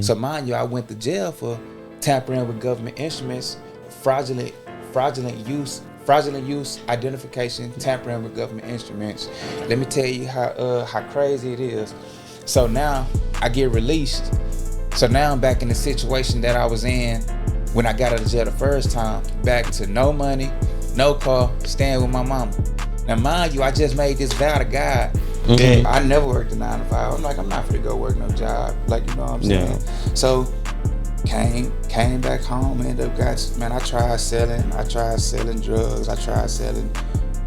So mind you, I went to jail for tampering with government instruments, fraudulent use, identification, tampering with government instruments. Let me tell you how crazy it is. So now I get released. So now I'm back in the situation that I was in when I got out of jail the first time. Back to no money, no car, staying with my mama. Now mind you, I just made this vow to God. Okay. I never worked a 9 to 5. I'm like, I'm not finna go work no job. Like, you know what I'm saying? Yeah. So came back home and ended up I tried selling drugs, I tried selling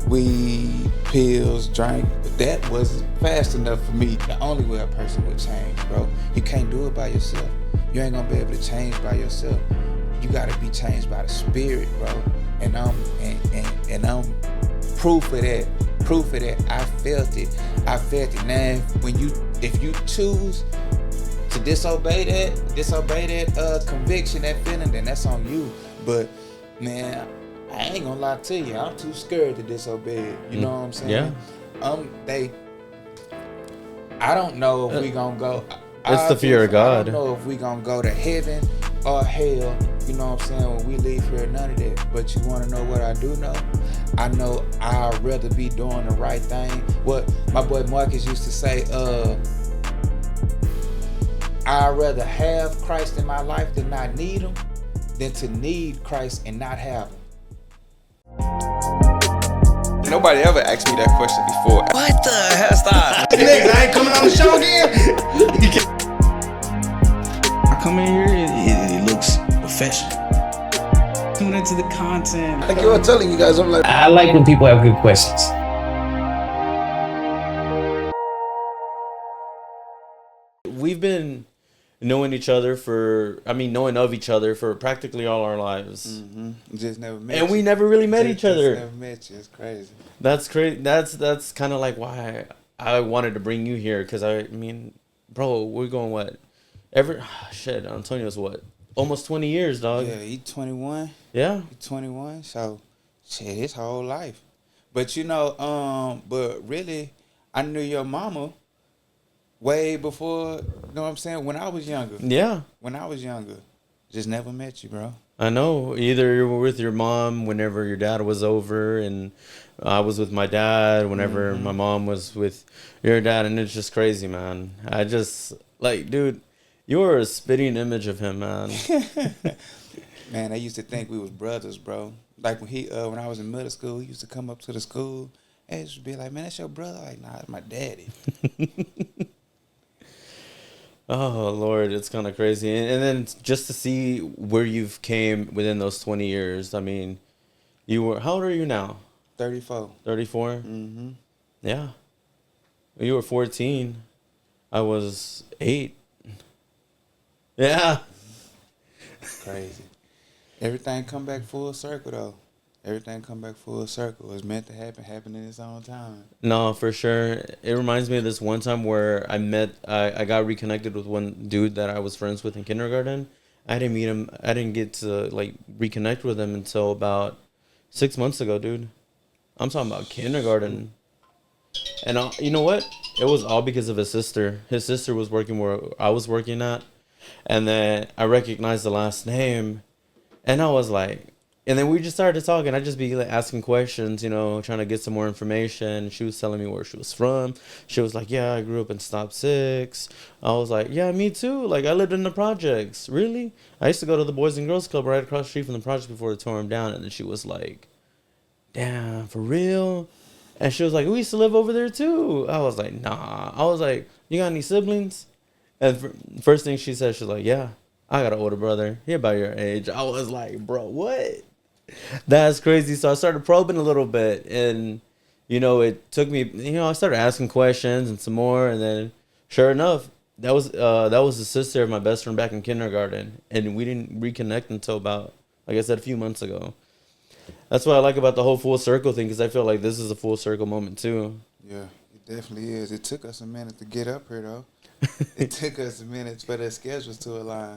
weed, pills, drink, but that wasn't fast enough for me. The only way a person would change, bro, you can't do it by yourself. You ain't gonna be able to change by yourself. You gotta be changed by the Spirit, bro. And I'm proof of that. I felt it. Now, if you choose to disobey that conviction, that feeling, then that's on you. But man, I ain't gonna lie to you, I'm too scared to disobey it. You know what I'm saying? Yeah. I don't know if we gonna go. It's the fear of God. I don't know if we gonna go to heaven or hell. You know what I'm saying? When we leave here, none of that. But you wanna know what I do know? I know I'd rather be doing the right thing. What my boy Marcus used to say, I'd rather have Christ in my life than not need him, than to need Christ and not have him. Nobody ever asked me that question before. What the hell? Stop. Niggas, I ain't coming on the show again. I come in here, it looks professional. Tune into the content. Like you were telling you guys, I'm like, I like when people have good questions. We've been knowing of each other for practically all our lives. Just never met And you. we never really met each other. Never met you. It's crazy. That's crazy. That's kind of like why I wanted to bring you here, because I mean, bro, we're going what? Antonio's what? Almost 20 years, dog. Yeah, he 21. Yeah. He 21. So, shit, his whole life. But you know, but really, I knew your mama way before. You know what I'm saying? When I was younger. Yeah. When I was younger, just never met you, bro. I know. Either you were with your mom whenever your dad was over, and I was with my dad whenever my mom was with your dad, and it's just crazy, man. I just, like, dude, you were a spitting image of him, man. Man, I used to think we was brothers, bro. Like when I was in middle school, he used to come up to the school and he used to be like, man, that's your brother? Like, nah, it's my daddy. Oh, Lord, it's kind of crazy. And then just to see where you've came within those 20 years, I mean, how old are you now? 34. 34? Mm-hmm. Yeah. You were 14. I was 8. Yeah. Crazy. Everything come back full circle, though. Everything come back full circle. It's meant to happen in its own time. No, for sure. It reminds me of this one time where I got reconnected with one dude that I was friends with in kindergarten. I didn't meet him. I didn't get to, like, reconnect with him until about 6 months ago, dude. I'm talking about kindergarten. And you know what? It was all because of his sister. His sister was working where I was working at. And then I recognized the last name. And I was like, and then we just started talking. I'd just be like asking questions, you know, trying to get some more information. She was telling me where she was from. She was like, yeah, I grew up in Stop 6. I was like, yeah, me too. Like, I lived in the projects. Really? I used to go to the Boys and Girls Club right across the street from the project before they tore them down. And then she was like, damn, for real? And she was like, we used to live over there too. I was like, nah. I was like, you got any siblings? And first thing she said, she was like, yeah, I got an older brother. He about your age. I was like, bro, what? That's crazy. So I started probing a little bit, and, you know, it took me, you know, I started asking questions and some more, and then sure enough, that was the sister of my best friend back in kindergarten, and we didn't reconnect until about, like I said, a few months ago. That's what I like about the whole full circle thing, because I feel like this is a full circle moment too. Yeah, it definitely is. It took us a minute to get up here, though. It took us a minute for the schedules to align.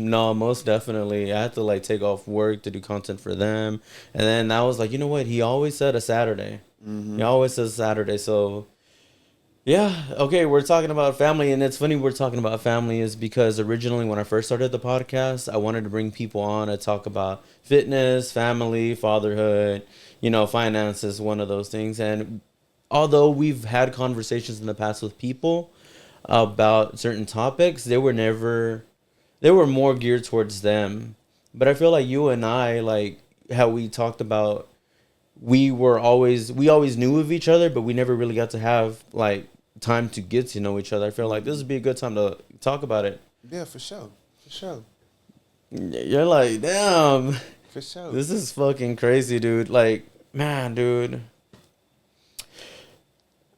No, most definitely. I had to, like, take off work to do content for them. And then I was like, you know what? He always said a Saturday. Mm-hmm. He always says Saturday. So, Yeah, okay, we're talking about family, and it's funny we're talking about family is because originally when I first started the podcast, I wanted to bring people on to talk about fitness, family, fatherhood, finances, one of those things. And although we've had conversations in the past with people about certain topics, they were more geared towards them. But I feel like you and I, like how we talked about we always knew of each other, but we never really got to have like time to get to know each other. I feel like this would be a good time to talk about it. Yeah, for sure. For sure. You're like, damn, For sure. this is fucking crazy, dude. Like, man, dude.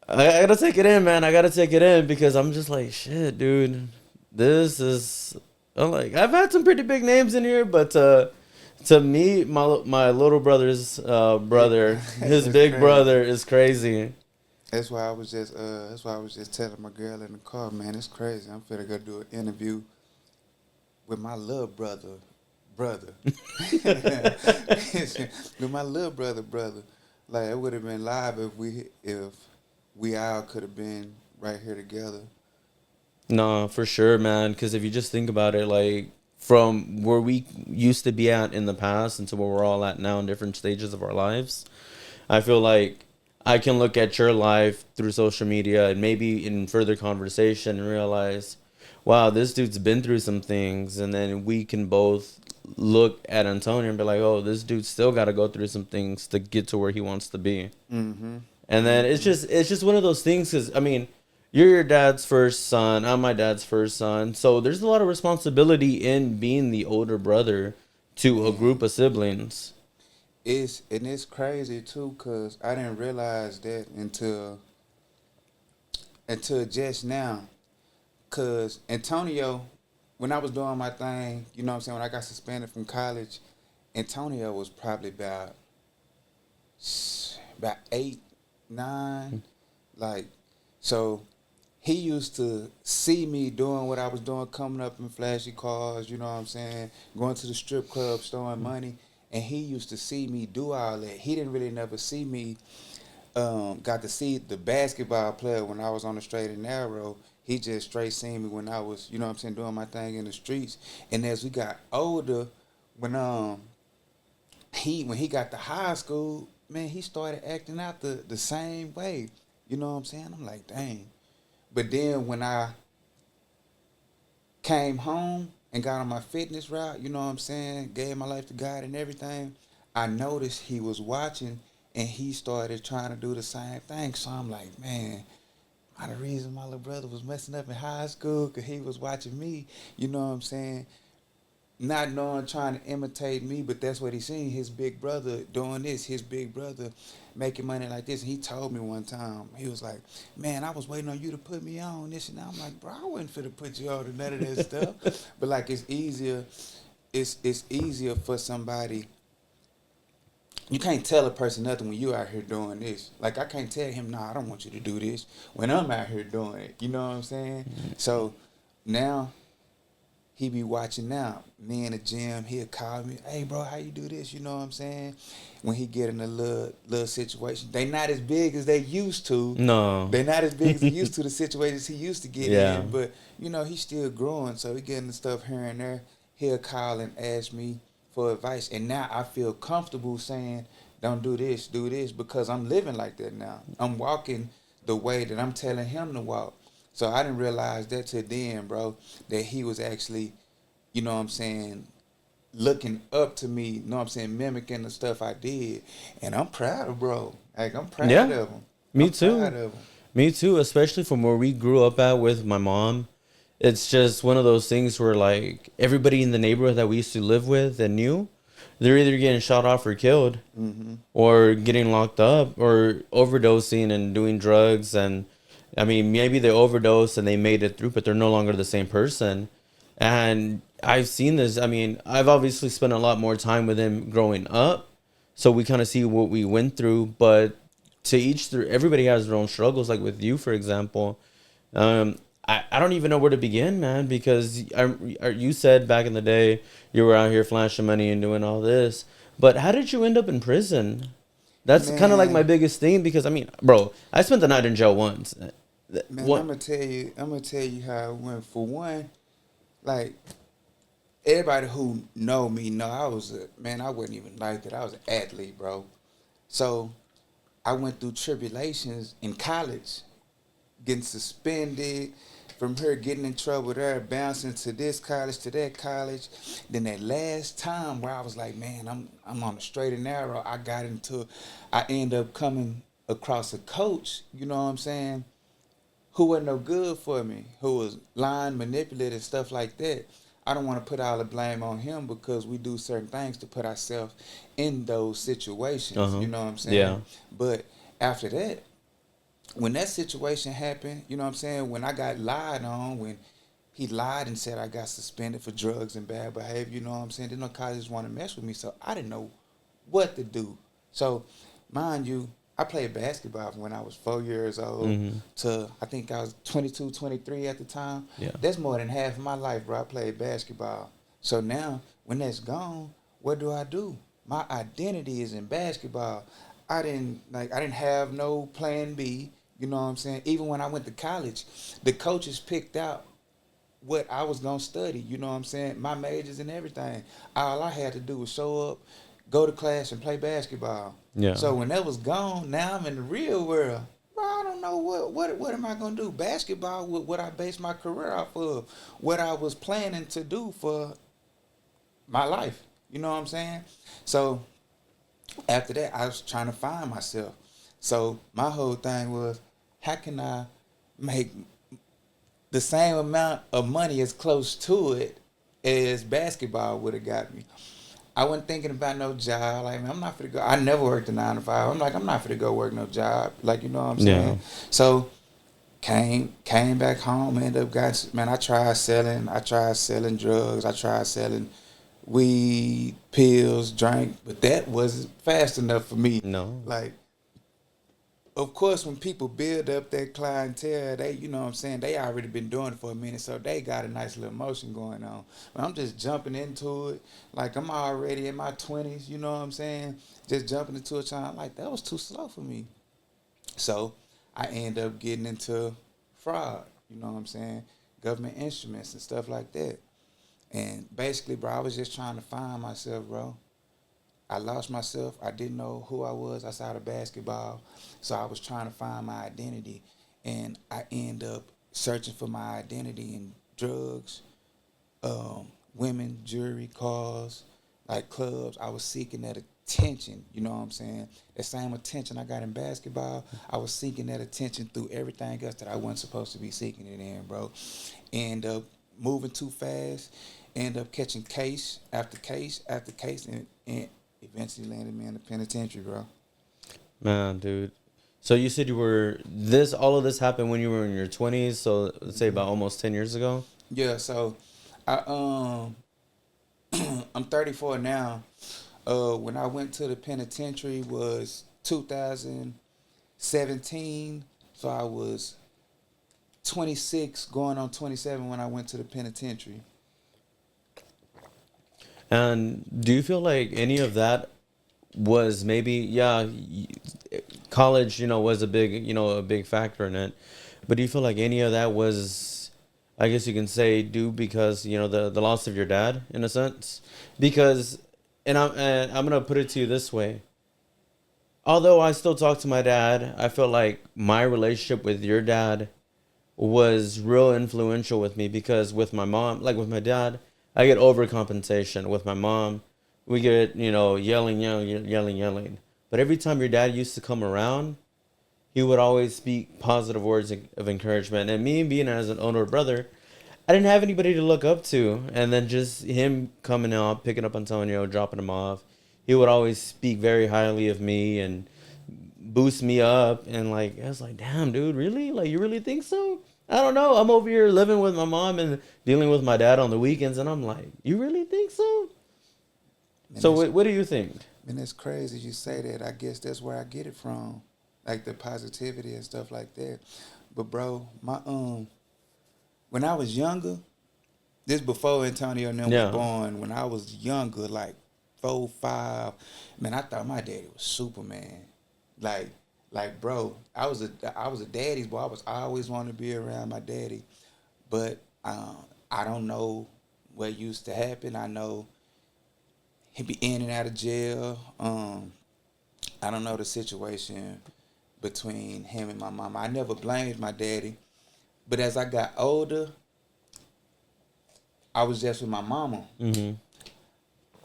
I gotta take it in, man. I gotta take it in because I'm just like, shit, dude. This is. I'm like, I've had some pretty big names in here, but to me, my little brother's brother, his That's big crazy. brother is crazy. That's why I was just telling my girl in the car, man, it's crazy. I'm finna go do an interview with my little brother. With my little brother. Like it would have been live if we all could have been right here together. No, for sure, man. Because if you just think about it, like from where we used to be at in the past and to where we're all at now in different stages of our lives, I feel like I can look at your life through social media and maybe in further conversation and realize, wow, this dude's been through some things. And then we can both look at Antonio and be like, oh, this dude still got to go through some things to get to where he wants to be. Mm-hmm. And then it's just one of those things because, I mean, you're your dad's first son. I'm my dad's first son. So there's a lot of responsibility in being the older brother to a group of siblings. It's crazy too, cause I didn't realize that until just now. Cause Antonio, when I was doing my thing, you know what I'm saying, when I got suspended from college, Antonio was probably about 8, 9, like so. He used to see me doing what I was doing, coming up in flashy cars, you know what I'm saying, going to the strip club, throwing money. And he used to see me do all that. He didn't really never see me, got to see the basketball player when I was on the straight and narrow. He just straight seen me when I was, you know what I'm saying, doing my thing in the streets. And as we got older, when he got to high school, man, he started acting out the same way. You know what I'm saying? I'm like, dang. But then when I came home and got on my fitness route, you know what I'm saying, gave my life to God and everything, I noticed he was watching and he started trying to do the same thing. So I'm like, man, the reason my little brother was messing up in high school because he was watching me, you know what I'm saying, not knowing, trying to imitate me, but that's what he seen, his big brother doing this, his big brother making money like this. And he told me one time, he was like, man, I was waiting on you to put me on this and that. I'm like, bro, I wasn't finna put you on to none of that stuff. But like it's easier for somebody. You can't tell a person nothing when you out here doing this. Like I can't tell him, nah, I don't want you to do this when I'm out here doing it. You know what I'm saying? So now he be watching now. Me in the gym, he'll call me, hey bro, how you do this? You know what I'm saying? When he get in a little situation. They not as big as they used to. No. They not as big as he used to, the situations he used to get Yeah. in. But, you know, he's still growing, so he getting the stuff here and there. He'll call and ask me for advice. And now I feel comfortable saying, don't do this, because I'm living like that now. I'm walking the way that I'm telling him to walk. So I didn't realize that till then, bro, that he was actually, you know what I'm saying, looking up to me, you know what I'm saying, mimicking the stuff I did. And I'm proud of bro. Like, I'm proud Yeah. of him. Me I'm too. proud of him. Me too, especially from where we grew up at with my mom. It's just one of those things where like everybody in the neighborhood that we used to live with and knew, they're either getting shot off or killed, or getting locked up, or overdosing and doing drugs. And I mean, maybe they overdosed and they made it through, but they're no longer the same person. And I've seen this. I mean, I've obviously spent a lot more time with him growing up, so we kind of see what we went through. But to everybody has their own struggles. Like with you, for example, I don't even know where to begin, man, because you said back in the day you were out here flashing money and doing all this. But how did you end up in prison? That's kind of like my biggest thing, because I mean, bro, I spent the night in jail once. Man, What? I'm gonna tell you how it went. For one, like everybody who know me know I was I wasn't even like that. I was an athlete, bro. So I went through tribulations in college, getting suspended, from her getting in trouble there, bouncing to this college, to that college. Then that last time where I was like, man, I'm on the straight and narrow. I end up coming across a coach, you know what I'm saying, who wasn't no good for me, who was lying, manipulative, stuff like that. I don't want to put all the blame on him because we do certain things to put ourselves in those situations. You know what I'm saying? Yeah. But after that, when that situation happened, you know what I'm saying, when I got lied on, when he lied and said I got suspended for drugs and bad behavior, you know what I'm saying, then no colleges want to mess with me, so I didn't know what to do. So, mind you, I played basketball from when I was 4 years old to I think I was 22, 23 at the time. Yeah. That's more than half of my life, bro. I played basketball. So now, when that's gone, what do? My identity is in basketball. I didn't have no plan B. You know what I'm saying? Even when I went to college, the coaches picked out what I was gonna study. You know what I'm saying? My majors and everything. All I had to do was show up, go to class, and play basketball. Yeah. So when that was gone, now I'm in the real world. Bro, I don't know what am I gonna do? Basketball, what I based my career off of, what I was planning to do for my life. You know what I'm saying? So after that, I was trying to find myself. So my whole thing was, how can I make the same amount of money as close to it as basketball would have got me? I wasn't thinking about no job. Like, man, I'm not finna go. I never worked a 9 to 5. I'm like, I'm not finna go work no job. Like, you know what I'm saying? Yeah. So came back home. Ended up I tried selling drugs. I tried selling weed, pills, drink, but that wasn't fast enough for me. No. Like, of course, when people build up that clientele, they, you know what I'm saying, they already been doing it for a minute, so they got a nice little motion going on. But I'm just jumping into it. Like, I'm already in my 20s, you know what I'm saying? Just jumping into it, trying, like, that was too slow for me. So I end up getting into fraud, you know what I'm saying? Government instruments and stuff like that. And basically, bro, I was just trying to find myself, bro. I lost myself. I didn't know who I was outside of basketball. So I was trying to find my identity. And I end up searching for my identity in drugs, women, jewelry, cars, like clubs. I was seeking that attention, you know what I'm saying? That same attention I got in basketball, I was seeking that attention through everything else that I wasn't supposed to be seeking it in, bro. End up moving too fast, end up catching case after case after case, and eventually landed me in the penitentiary, bro. Man, dude. So you said all of this happened when you were in your 20s, so let's say about almost 10 years ago? Yeah, so I I'm 34 now. When I went to the penitentiary was 2017, so I was 26 going on 27 when I went to the penitentiary. And do you feel like any of that was maybe, college, was a big factor in it, but do you feel like any of that was, I guess you can say, due because, the loss of your dad, in a sense? Because, and I'm going to put it to you this way. Although I still talk to my dad, I feel like my relationship with your dad was real influential with me, because with my mom, like with my dad, I get overcompensation. With my mom, we get, yelling. But every time your dad used to come around, he would always speak positive words of encouragement. And me being as an older brother, I didn't have anybody to look up to. And then just him coming out, picking up Antonio, dropping him off, he would always speak very highly of me and boost me up. And I was like, damn, dude, really? Like, you really think so? I don't know. I'm over here living with my mom and dealing with my dad on the weekends, and I'm like, you really think so? So what do you think? Man, it's crazy you say that. I guess that's where I get it from, like the positivity and stuff like that. But bro, my when I was younger, this before Antonio and them was born. When I was younger, like 4, 5, man, I thought my daddy was Superman. Like, Like, bro, I was a daddy's boy. I was always wanting to be around my daddy, but I don't know what used to happen. I know he'd be in and out of jail. I don't know the situation between him and my mama. I never blamed my daddy, but as I got older, I was just with my mama. Mm-hmm.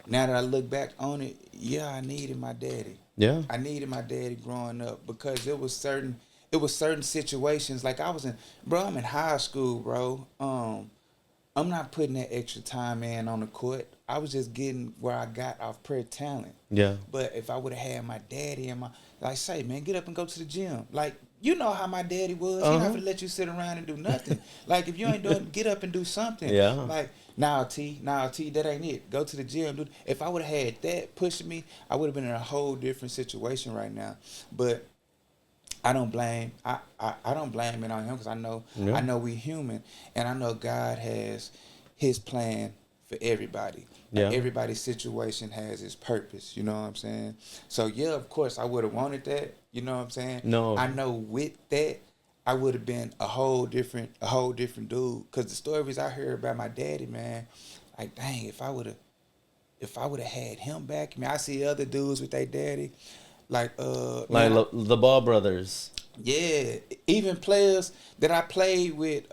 Now that I look back on it, yeah, I needed my daddy. Yeah. I needed my daddy growing up because it was certain situations like I'm in high school, bro. I'm not putting that extra time in on the court. I was just getting where I got off pure talent. Yeah. But if I would have had my daddy and say, man, get up and go to the gym. Like, you know how my daddy was. He not gonna let you sit around and do nothing. Like, if you ain't doing, get up and do something. Yeah. Like, nah, T, that ain't it. Go to the gym, dude. If I would have had that pushing me, I would have been in a whole different situation right now. But I don't blame. I don't blame it on him because I know we human, and I know God has His plan for everybody. Like, Yeah. everybody's situation has its purpose. You know what I'm saying? So yeah, of course I would have wanted that. You know what I'm saying? No. I know with that, I would have been a whole different dude. Cause the stories I heard about my daddy, man, like, dang, if I would have had him back, man, I see other dudes with their daddy. Like man, the Ball brothers. yeah, even players that I played with,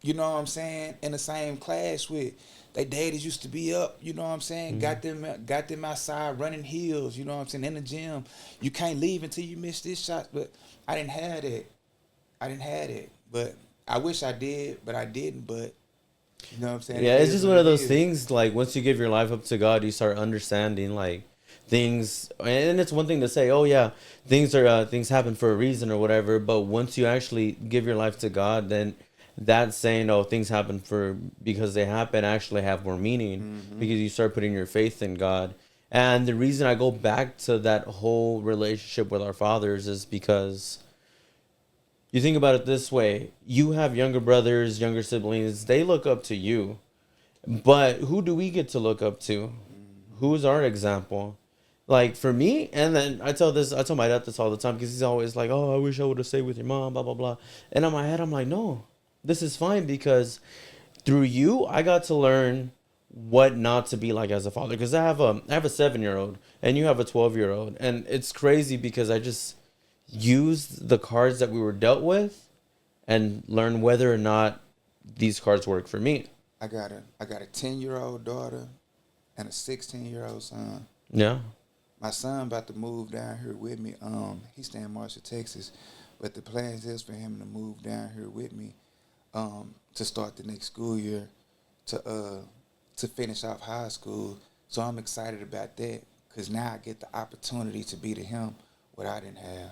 you know what I'm saying, in the same class with, they daddies used to be up, you know what I'm saying, got them outside running hills, you know what I'm saying, in the gym. You can't leave until you miss this shot, but I didn't have that. But I wish I did, but I didn't, but you know what I'm saying? Yeah, It it's is just what one of it those is. things, like, once you give your life up to God, you start understanding, like, things. And it's one thing to say, oh yeah, things happen for a reason or whatever, but once you actually give your life to God, then that saying, oh, things happen because they happen, actually have more meaning, because you start putting your faith in God. And the reason I go back to that whole relationship with our fathers is because you think about it this way: you have younger brothers, younger siblings, they look up to you, but who do we get to look up to? Who's our example? Like, for me, and then I tell my dad this all the time, because he's always like, oh, I wish I would have stayed with your mom, blah blah blah. And in my head, I'm like, no, this is fine, because through you, I got to learn what not to be like as a father. Because I have a 7-year-old, and you have a 12-year-old, and it's crazy because I just used the cards that we were dealt with and learn whether or not these cards work for me. I got a 10-year-old daughter and a 16-year-old son. Yeah. My son about to move down here with me. He's staying in Marshall, Texas, but the plans is for him to move down here with me, to start the next school year, to finish off high school. So I'm excited about that, because now I get the opportunity to be to him what I didn't have.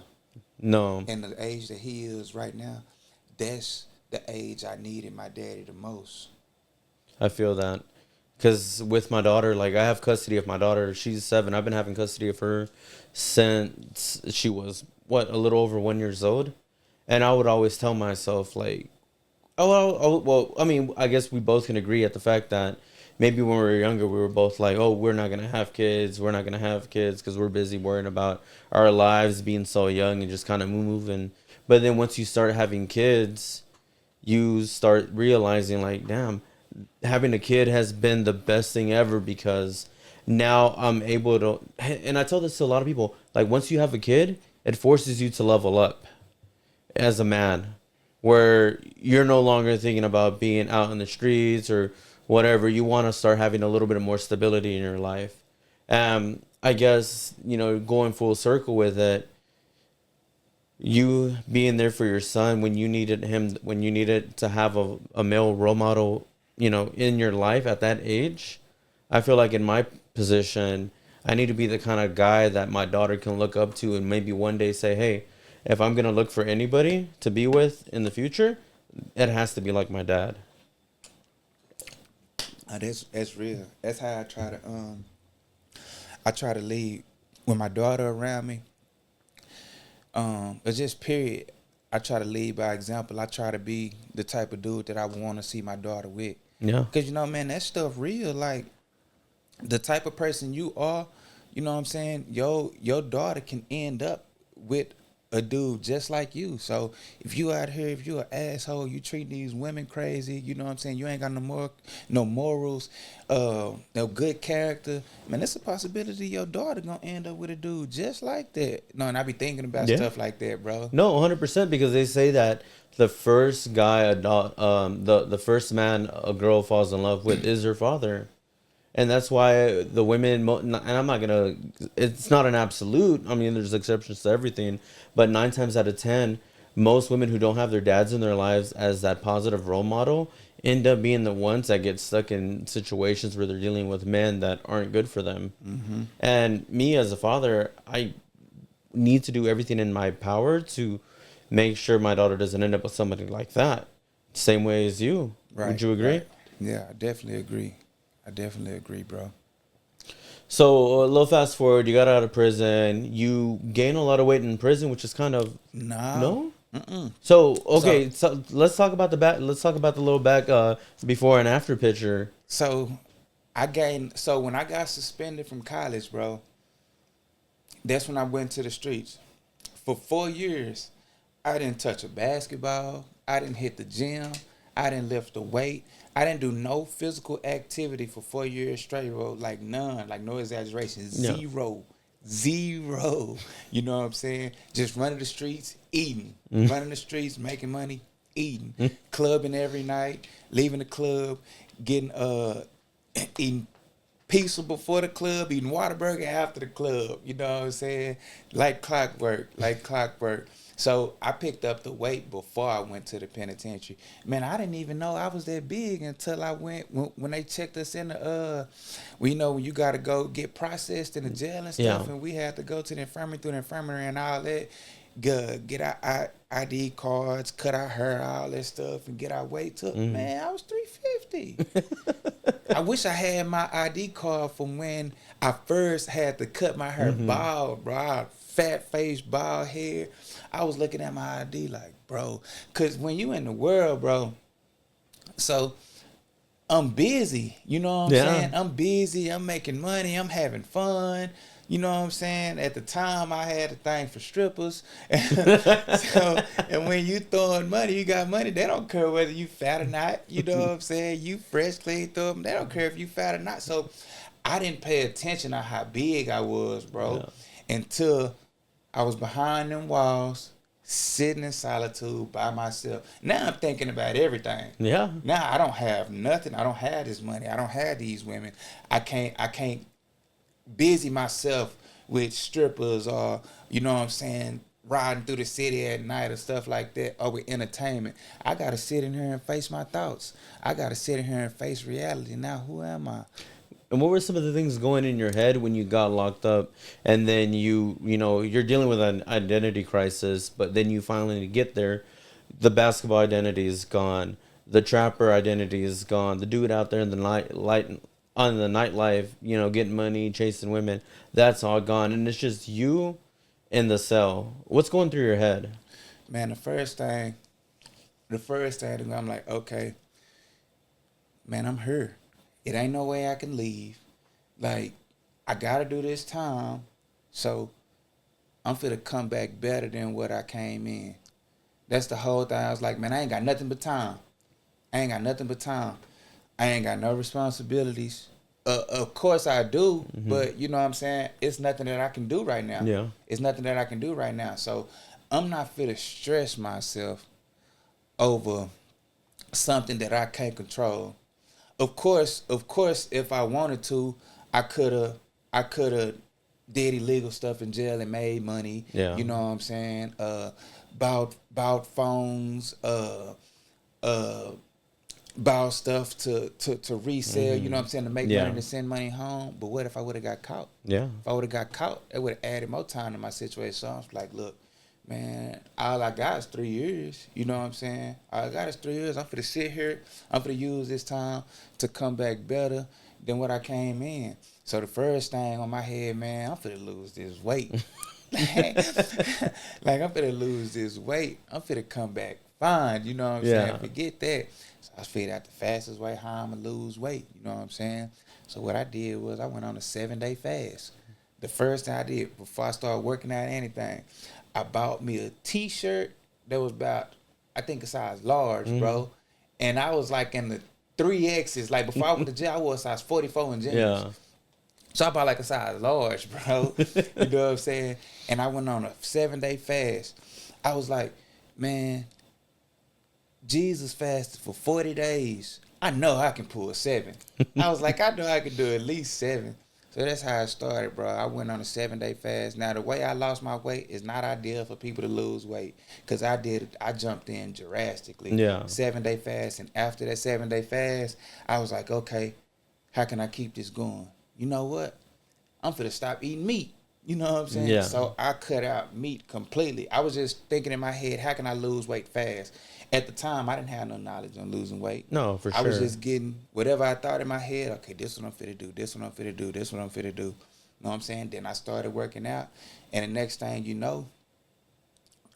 No. And the age that he is right now, that's the age I needed my daddy the most. I feel that. Because with my daughter, like, I have custody of my daughter. She's 7. I've been having custody of her since she was, a little over 1 year old. And I would always tell myself, like, well, I mean, I guess we both can agree at the fact that maybe when we were younger, we were both like, oh, we're not going to have kids. We're not going to have kids because we're busy worrying about our lives being so young and just kind of moving. But then once you start having kids, you start realizing, like, damn, having a kid has been the best thing ever, because now I'm able to, and I tell this to a lot of people, like, once you have a kid, it forces you to level up as a man, where you're no longer thinking about being out in the streets or whatever. You want to start having a little bit more stability in your life. I guess, going full circle with it, you being there for your son when you needed to have a male role model, in your life at that age. I feel like in my position, I need to be the kind of guy that my daughter can look up to and maybe one day say, hey, if I'm going to look for anybody to be with in the future, it has to be like my dad. That's real. That's how I try to lead with my daughter around me. It's just period. I try to lead by example. I try to be the type of dude that I want to see my daughter with. Yeah. Because, man, that stuff real. Like, the type of person you are, you know what I'm saying? Your daughter can end up with a dude just like you. So if you out here, if you an asshole, you treat these women crazy, you know what I'm saying? You ain't got no morals, no good character. Man, it's a possibility your daughter gonna end up with a dude just like that. No, and I be thinking about Yeah. stuff like that, bro. No, 100%, because they say that the first guy, the first man a girl falls in love with is her father. And that's why the women, and I'm not gonna, it's not an absolute. I mean, there's exceptions to everything, but 9 times out of 10, most women who don't have their dads in their lives as that positive role model end up being the ones that get stuck in situations where they're dealing with men that aren't good for them. Mm-hmm. And me as a father, I need to do everything in my power to make sure my daughter doesn't end up with somebody like that. Same way as you. Right. Would you agree? Right. Yeah, I definitely agree. I definitely agree, bro. So a little fast forward, you got out of prison. You gain a lot of weight in prison, which is kind of no. So okay, so let's talk about the back. Let's talk about the little back before and after picture. So I gained. So when I got suspended from college, bro, that's when I went to the streets. For 4 years, I didn't touch a basketball. I didn't hit the gym. I didn't lift a weight. I didn't do no physical activity for 4 years straight, bro. Like none. Like no exaggeration. Yeah. Zero. You know what I'm saying? Just running the streets, eating. Running the streets, making money, eating. Clubbing every night, leaving the club, getting eating pizza before the club, eating Whataburger after the club. You know what I'm saying? Like clockwork. So I picked up the weight before I went to the penitentiary. Man, I didn't even know I was that big until I went when they checked us in the when you got to go get processed in the jail and stuff, and we had to go to the infirmary through the infirmary and all that. Get our ID cards, cut our hair, all that stuff, and get our weight took. Man, I was 350. I wish I had my ID card from when I first had to cut my hair bald, bro. I had fat face, bald hair. I was looking at my ID like, bro, because when you in the world, bro, so I'm busy. You know what I'm saying? I'm busy. I'm making money. I'm having fun. You know what I'm saying? At the time, I had a thing for strippers. And when you throwing money, you got money. They don't care whether you fat or not. You know what I'm saying? You fresh, clean, throw them. They don't care if you fat or not. So I didn't pay attention to how big I was, bro, until I was behind them walls, sitting in solitude by myself. Now I'm thinking about everything. Yeah. Now I don't have nothing. I don't have this money. I don't have these women. I can't busy myself with strippers or, you know what I'm saying, riding through the city at night or stuff like that, or with entertainment. I got to sit in here and face my thoughts. I got to sit in here and face reality. Now, who am I? And what were some of the things going in your head when you got locked up, and then you're dealing with an identity crisis, but then you finally get there, the basketball identity is gone, the trapper identity is gone, the dude out there in the on the nightlife, getting money, chasing women, that's all gone, and it's just you in the cell. What's going through your head? Man, the first thing I'm like, okay, man, I'm here. It ain't no way I can leave. Like, I gotta do this time, so I'm finna come back better than what I came in. That's the whole thing. I was like, man, I ain't got nothing but time. I ain't got no responsibilities. Of course I do, but you know what I'm saying? It's nothing that I can do right now. Yeah. It's nothing that I can do right now. So I'm not finna stress myself over something that I can't control. Of course, if I wanted to, I coulda did illegal stuff in jail and made money. Yeah. You know what I'm saying? Bought phones, bought stuff to resell, you know what I'm saying, to make money to send money home. But what if I would have got caught? Yeah. If I would have got caught, it would have added more time to my situation. So I was like, look, man, all I got is 3 years. You know what I'm saying? All I got is 3 years. I'm finna sit here. I'm finna use this time to come back better than what I came in. So the first thing on my head, man, I'm finna lose this weight. Like, I'm finna lose this weight. I'm finna come back fine. You know what I'm saying? Forget that. So I figured out the fastest way how I'm gonna lose weight. You know what I'm saying? So what I did was I went on a 7-day fast. The first thing I did before I started working out anything, I bought me a T-shirt that was about, I think, a size large, bro. And I was like in the 3Xs. Like before I went to jail, I wore a size 44 in jeans. Yeah. So I bought like a size large, bro. You know what I'm saying? And I went on a 7-day fast. I was like, man, Jesus fasted for 40 days. I know I can pull 7. I was like, I know I can do at least 7. So that's how it started, bro. I went on a 7-day fast. Now, the way I lost my weight is not ideal for people to lose weight because I jumped in drastically. Yeah. 7-day fast. And after that 7-day fast, I was like, okay, how can I keep this going? You know what? I'm finna stop eating meat. You know what I'm saying? Yeah. So I cut out meat completely. I was just thinking in my head, how can I lose weight fast? At the time, I didn't have no knowledge on losing weight. No, for sure. I was just getting whatever I thought in my head. Okay, this what I'm finna do. This what I'm finna do. This what I'm finna do. You know what I'm saying? Then I started working out. And the next thing you know,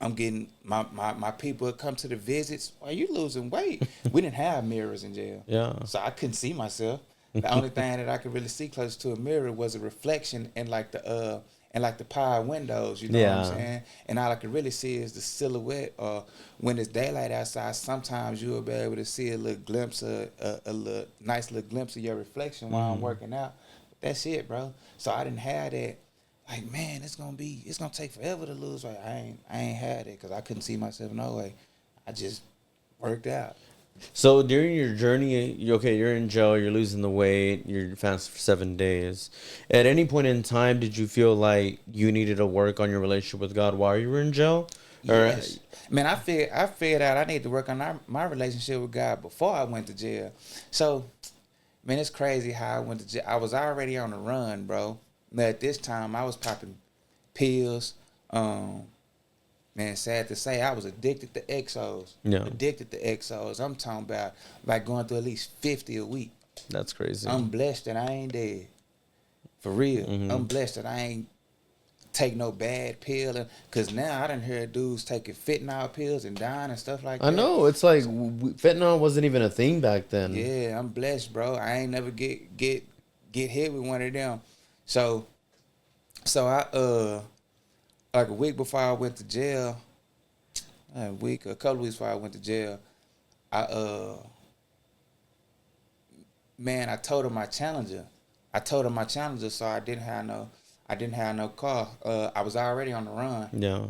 I'm getting, my people would come to the visits. Why you losing weight? We didn't have mirrors in jail. Yeah. So I couldn't see myself. The only thing that I could really see close to a mirror was a reflection in like the power windows, you know what I'm saying? And all I could really see is the silhouette. Or when it's daylight outside, sometimes you'll be able to see a little glimpse of a little nice little glimpse of your reflection while I'm working out. But that's it, bro. So I didn't have that. Like, man, it's gonna take forever to lose weight. I ain't had it because I couldn't see myself no way. I just worked out. So during your journey, you're in jail, you're losing the weight, you're fast for 7 days. At any point in time, did you feel like you needed to work on your relationship with God while you were in jail? Yes. Man, I figured out I need to work on my relationship with God before I went to jail. So, man, it's crazy how I went to jail. I was already on the run, bro. But at this time, I was popping pills. Man, sad to say, I was addicted to Exos. Yeah. Addicted to Exos. I'm talking about like going through at least 50 a week. That's crazy. I'm blessed that I ain't dead. For real. I'm blessed that I ain't take no bad pill. Because now I done heard dudes taking fentanyl pills and dying and stuff like that. I know. It's like fentanyl wasn't even a thing back then. Yeah, I'm blessed, bro. I ain't never get hit with one of them. So I like a week before I went to jail, a couple weeks before I went to jail, I told her my Challenger. So I didn't have no car. I was already on the run. Yeah.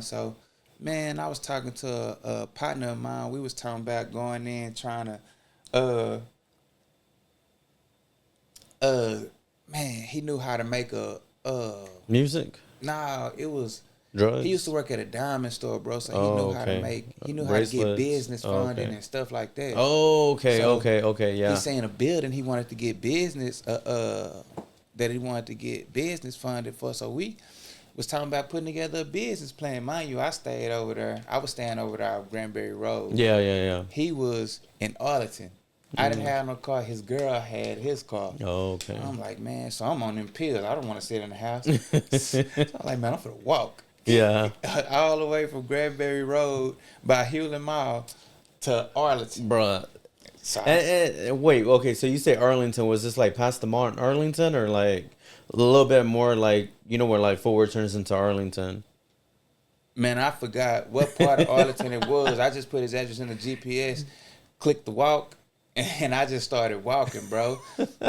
So, man, I was talking to a partner of mine. We was talking about going in, trying to, man, he knew how to make Music? Nah, it was Drugs? He used to work at a diamond store, bro. So he knew how to get business funding and stuff like that. Oh, okay, So okay, yeah. He's saying a building he wanted to get business, that he wanted to get business funded for. So we was talking about putting together a business plan. Mind you, I was staying over there on Granbury Road. Yeah. He was in Arlington. I didn't have no car. His girl had his car. Oh, okay. I'm like, man, so I'm on them pills. I don't want to sit in the house. So I'm like, man, I'm finna walk. Yeah. All the way from Granbury Road by Hewlett Mall to Arlington. Bruh. So And wait, okay, so you say Arlington. Was this like past the mall in Arlington or like a little bit more like, you know, where like forward turns into Arlington? Man, I forgot what part of Arlington it was. I just put his address in the GPS, clicked the walk, and I just started walking, bro.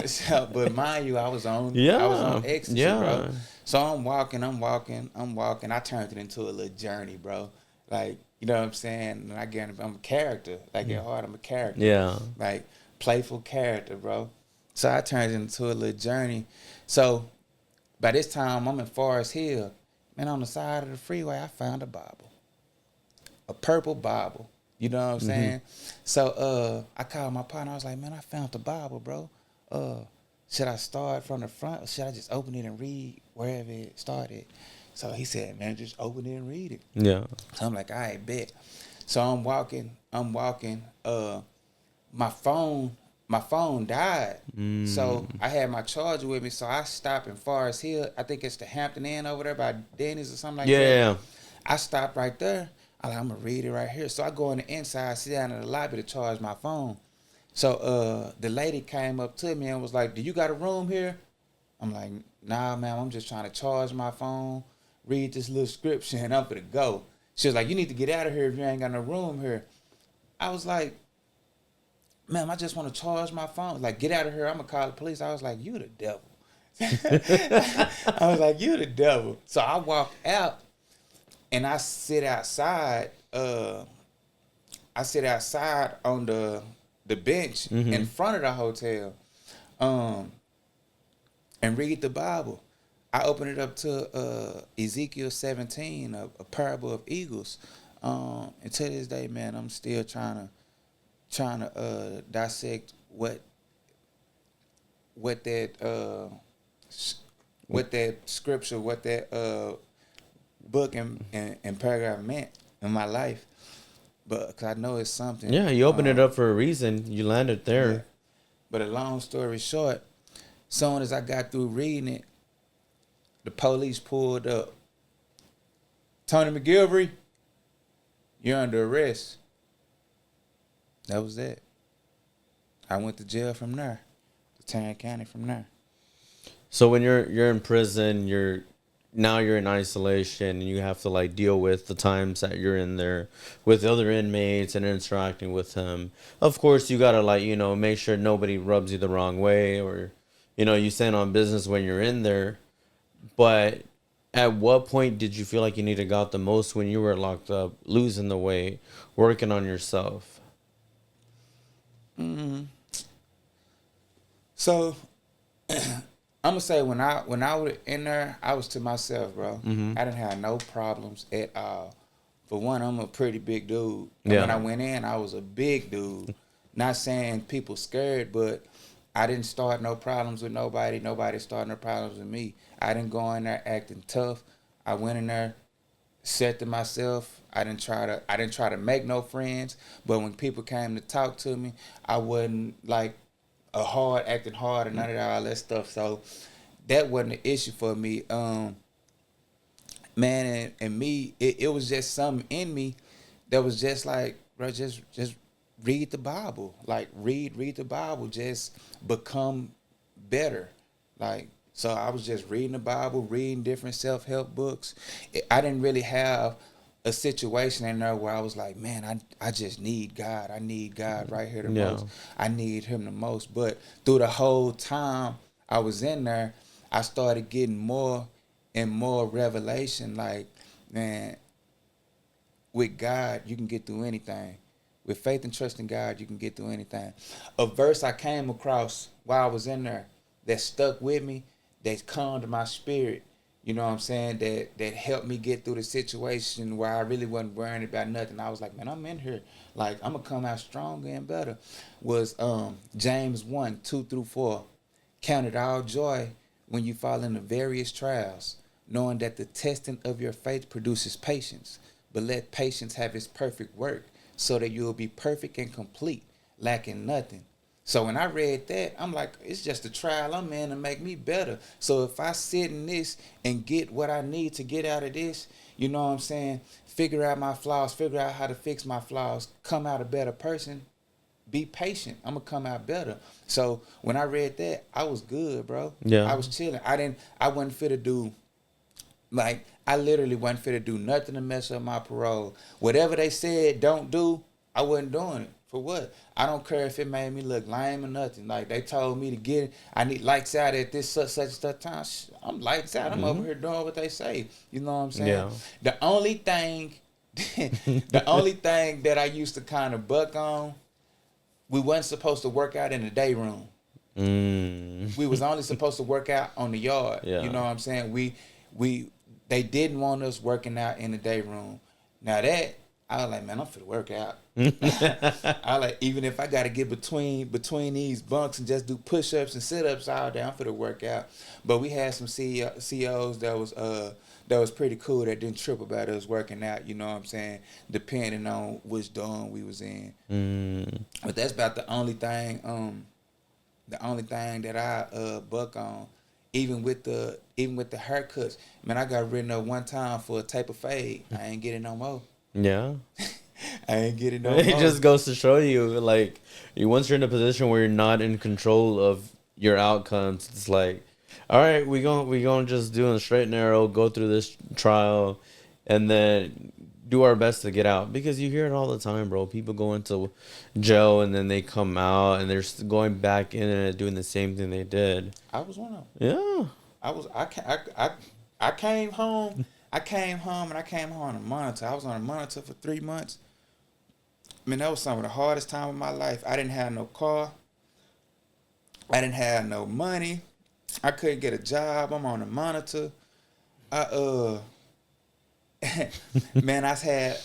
So, but mind you, I was on ecstasy, bro. So I'm walking. I turned it into a little journey, bro. Like, you know what I'm saying? And I'm a character. Like at heart, I'm a character. Yeah. Like playful character, bro. So I turned it into a little journey. So by this time, I'm in Forest Hill. Man, on the side of the freeway, I found a Bible. A purple Bible. You know what I'm saying? So I called my partner. I was like, man, I found the Bible, bro. Should I start from the front or should I just open it and read wherever it started? So he said, man, just open it and read it. Yeah. So I'm like, all right, bet. So I'm walking. My phone died. So I had my charger with me. So I stopped in Forest Hill. I think it's the Hampton Inn over there by Denny's or something like that. Yeah. I stopped right there. I'm going to read it right here. So I go on the inside, sit down in the lobby to charge my phone. So the lady came up to me and was like, do you got a room here? I'm like, nah, ma'am, I'm just trying to charge my phone. read this little scripture, and I'm gonna go. She was like, you need to get out of here if you ain't got no room here. I was like, ma'am, I just want to charge my phone. Like, get out of here. I'm going to call the police. I was like, you the devil. I was like, you the devil. So I walk out and I sit outside. I sit outside on the bench in front of the hotel and read the Bible. I open it up to Ezekiel 17, a parable of eagles. And to this day, man, I'm still trying to dissect what that scripture, what that book and paragraph meant in my life. But cause I know it's something. Yeah, you opened it up for a reason. You landed there. Yeah. But a long story short, soon as I got through reading it, the police pulled up. Tony McGilvery, you're under arrest. That was it. I went to jail from there, to Tarrant County from there. So when you're in prison, you're in isolation, and you have to like deal with the times that you're in there with other inmates and interacting with them. Of course, you gotta make sure nobody rubs you the wrong way, or you stand on business when you're in there. But at what point did you feel like you needed God the most when you were locked up, losing the weight, working on yourself? So I'm gonna say when I was in there, I was to myself, bro. I didn't have no problems at all. For one, I'm a pretty big dude. And when I went in, I was a big dude. Not saying people scared, but I didn't start no problems with nobody. Nobody started no problems with me. I didn't go in there acting tough. I went in there, said to myself, I didn't try to make no friends. But when people came to talk to me, I wasn't like acting hard and none of all that stuff. So that wasn't an issue for me. Man, and me, it was just something in me that was just like, bro, just read the Bible. Like read the Bible. Just become better. Like, so I was just reading the Bible, reading different self-help books. I didn't really have a situation in there where I was like, man, I just need God. I need God right here the most. I need him the most. But through the whole time I was in there, I started getting more and more revelation. Like, man, with God, you can get through anything. With faith and trust in God, you can get through anything. A verse I came across while I was in there that stuck with me, that calmed my spirit, you know what I'm saying, that helped me get through the situation where I really wasn't worrying about nothing. I was like, man, I'm in here. Like, I'm going to come out stronger and better. Was James 1:2-4. Count it all joy when you fall into various trials, knowing that the testing of your faith produces patience. But let patience have its perfect work, so that you will be perfect and complete, lacking nothing. So when I read that, I'm like, it's just a trial I'm in to make me better. So if I sit in this and get what I need to get out of this, you know what I'm saying, figure out my flaws, figure out how to fix my flaws, come out a better person, be patient, I'm going to come out better. So when I read that, I was good, bro. Yeah. I was chilling. I wasn't fit to do, like, I literally wasn't fit to do nothing to mess up my parole. Whatever they said don't do, I wasn't doing it. For what? I don't care if it made me look lame or nothing. Like, they told me to get it. I need lights out at this such time. I'm lights out. I'm over here doing what they say. You know what I'm saying? Yeah. The only thing that I used to kind of buck on, we wasn't supposed to work out in the day room. We was only supposed to work out on the yard. Yeah. You know what I'm saying? They didn't want us working out in the day room. Now that, I was like, man, I'm finna work out. I like, even if I got to get between these bunks and just do push-ups and sit-ups all day, I'm finna work out. But we had some CEOs that was pretty cool, that didn't trip about us working out, you know what I'm saying, depending on which dorm we was in. But that's about the only thing that I buck on. Even with the haircuts, man, I got written up one time for a taper fade. I ain't getting no more. Yeah. I ain't getting no more. It just goes to show you, like, once you're in a position where you're not in control of your outcomes, it's like, All right, we gonna just do a straight and narrow, go through this trial, and then do our best to get out, because you hear it all the time, bro. People go into jail and then they come out and they're going back in and doing the same thing they did. I was one of them. Yeah. I came home. I came home and I came home on a monitor. I was on a monitor for 3 months. I mean, that was some of the hardest time of my life. I didn't have no car. I didn't have no money. I couldn't get a job. I'm on a monitor. Man, I think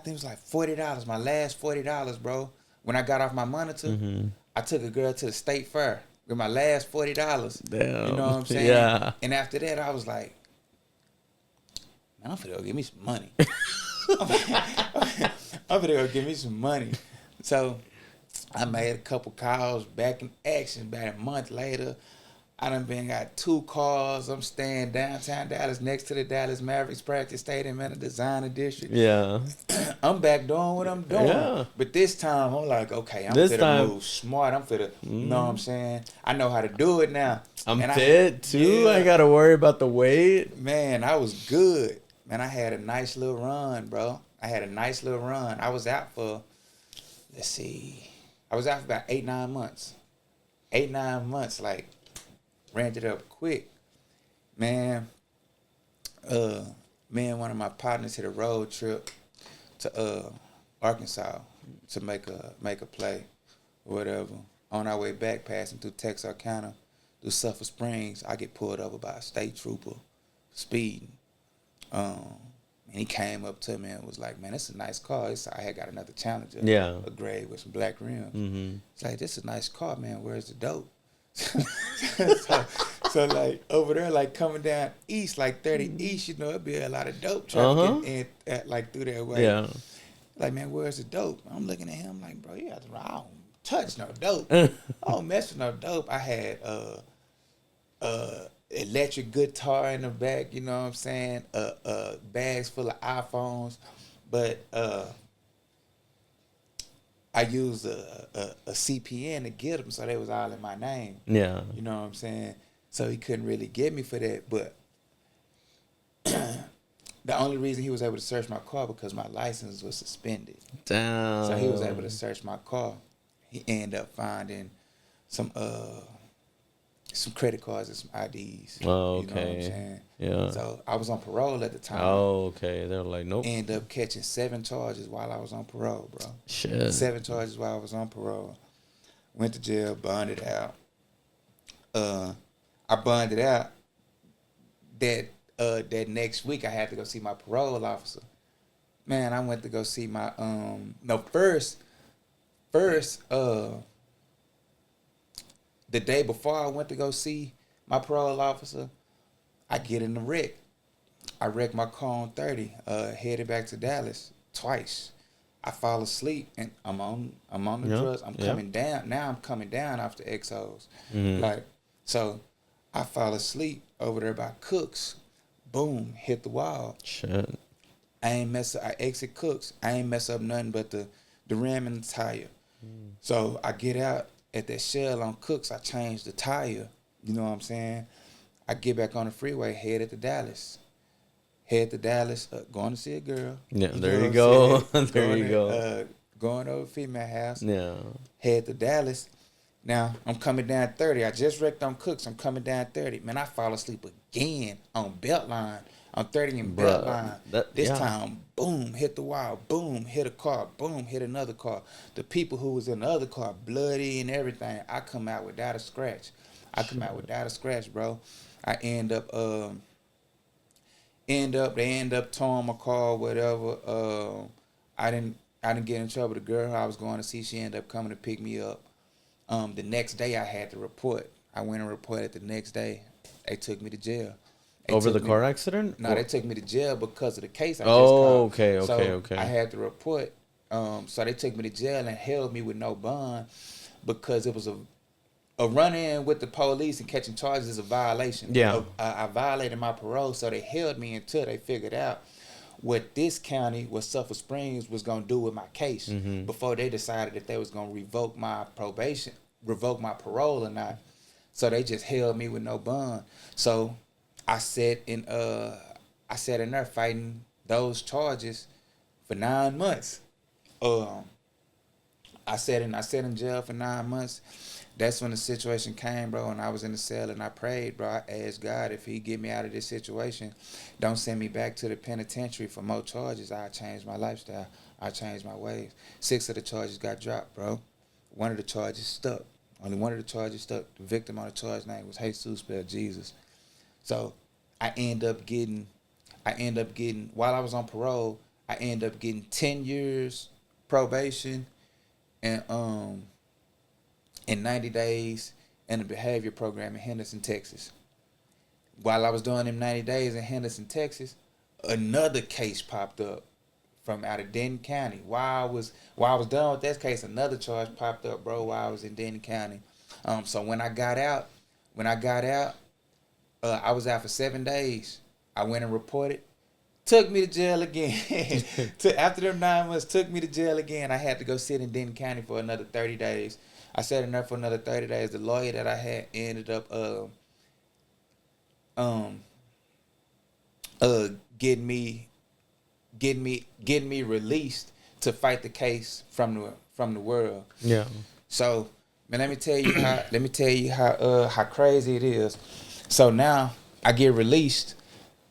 it was like $40. My last $40, bro. When I got off my monitor, I took a girl to the state fair with my last $40. Damn. You know what I'm saying? Yeah. And after that, I was like, man, I'm finna go give me some money. I'm finna go give me some money. So I made a couple calls, back in action. About a month later, I done got 2 cars. I'm staying downtown Dallas next to the Dallas Mavericks practice stadium in the designer district. Yeah. I'm back doing what I'm doing. Yeah. But this time, I'm like, okay, I'm This finna time- move smart. I'm finna, you know what I'm saying? I know how to do it now. I'm And fit too. yeah. I gotta worry about the weight. Man, I was good. Man, I had a nice little run, bro. I was out for, let's see, I was out for about 8-9 months. 8-9 months, like, ran it up quick. Man, one of my partners hit a road trip to Arkansas to make a play or whatever. On our way back, passing through Texarkana, through Sulphur Springs, I get pulled over by a state trooper speeding. And he came up to me and was like, man, it's a nice car. I had got another Challenger, Yeah. a gray with some black rims. Mm-hmm. It's like, this is a nice car, man. Where's the dope? so like over there, like coming down east, like 30 east, you know, it'd be a lot of dope traffic and like through that way. Yeah. Like, man, where's the dope? I'm looking at him like, bro, I don't touch no dope. I don't mess with no dope. I had electric guitar in the back, you know what I'm saying? Bags full of iPhones, but I used a CPN to get them, so they was all in my name. Yeah. You know what I'm saying? So he couldn't really get me for that, but the only reason he was able to search my car because my license was suspended. Damn. So he was able to search my car. He ended up finding some credit cards and some IDs. Oh, You know what I'm okay. saying? Yeah. So I was on parole at the time. Oh, okay. They're like, nope. Ended up catching 7 charges while I was on parole, bro. Shit. 7 charges while I was on parole. Went to jail, bonded out. I bonded out. That next week I had to go see my parole officer. Man, I went to go see my first the day before I went to go see my parole officer, I get in the wreck. I wrecked my car on 30, headed back to Dallas twice. I fall asleep and I'm on the drugs. I'm coming down. Now I'm coming down after Exos. Like, so I fall asleep over there by Cooks. Boom, hit the wall. Shit. I exit Cooks. I ain't mess up nothing but the rim and the tire. So I get out at that shell on Cooks. I change the tire. You know what I'm saying? I get back on the freeway, head to Dallas. Going to see a girl. Yeah, know there what you I'm go. saying? There you go. Going over female house. Yeah. Head to Dallas. Now, I'm coming down 30. I just wrecked on Cooks. I'm coming down 30. Man, I fall asleep again on Beltline. I'm 30 in Bruh, Beltline. This time, boom, hit the wall. Boom, hit a car. Boom, hit another car. The people who was in the other car, bloody and everything. I come out without a scratch. Bro. I end up they end up towing my car, whatever. I didn't get in trouble. The girl who I was going to see, she ended up coming to pick me up. The next day I had to report. I went and reported the next day. They took me to jail. Over the car accident? No, they took me to jail because of the case I just Oh, caught. okay. I had to report. So they took me to jail and held me with no bond because it was a run-in with the police and catching charges is a violation. Yeah. I violated my parole, so they held me until they figured out what this county, what Sulphur Springs was going to do with my case before they decided if they was going to revoke my probation, revoke my parole or not. So they just held me with no bond. So I sat in there fighting those charges for 9 months. I sat in jail for 9 months. That's when the situation came, bro, and I was in the cell and I prayed, bro. I asked God if He'd get me out of this situation, don't send me back to the penitentiary for more charges. I change my lifestyle. I change my ways. 6 of the charges got dropped, bro. One of the charges stuck. Only one of the charges stuck. The victim on the charge name was Jesus, spelled Jesus. So I end up getting, while I was on parole, I end up getting 10 years probation and 90 days in a behavior program in Henderson, Texas. While I was doing them 90 days in Henderson, Texas, another case popped up from out of Denton County. While I was done with that case, another charge popped up, bro, while I was in Denton County. So when I got out, I was out for 7 days. I went and reported. Took me to jail again. After them 9 months, took me to jail again. I had to go sit in Denton County for another 30 days. I sat in there for another 30 days. The lawyer that I had ended up getting me released to fight the case from the world. Yeah. So, man, let me tell you how crazy it is. So now I get released.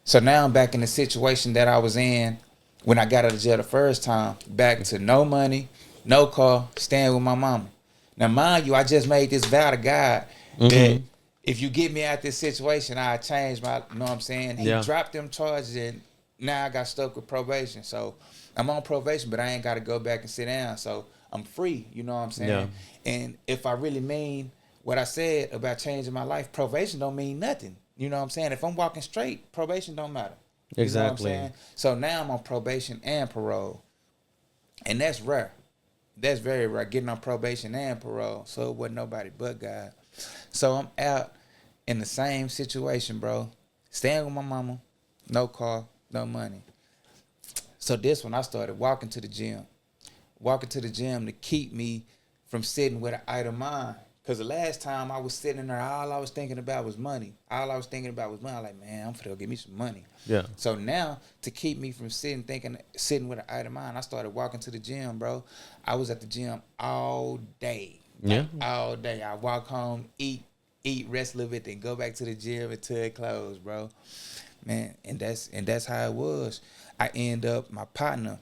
So now I'm back in the situation that I was in when I got out of jail the first time. Back to no money, no car, staying with my mama. Now, mind you, I just made this vow to God that if you get me out this situation, I'll change my, you know what I'm saying? He dropped them charges and now I got stuck with probation. So I'm on probation, but I ain't got to go back and sit down. So I'm free, you know what I'm saying? Yeah. And if I really mean what I said about changing my life, probation don't mean nothing. You know what I'm saying? If I'm walking straight, probation don't matter. Exactly. You know what I'm saying? So now I'm on probation and parole. And that's rare. That's very rare, getting on probation and parole. So it wasn't nobody but God. So I'm out in the same situation, bro. Staying with my mama, no car, no money. So this one, I started walking to the gym to keep me from sitting with an idle mind. Because the last time I was sitting there, all I was thinking about was money. I'm like, man, I'm finna go get me some money. Yeah. So now, to keep me from sitting with an idle mind, I started walking to the gym, bro. I was at the gym all day. All day. I walk home, eat, rest a little bit, then go back to the gym until it closed, bro. Man, and that's how it was. I end up, my partner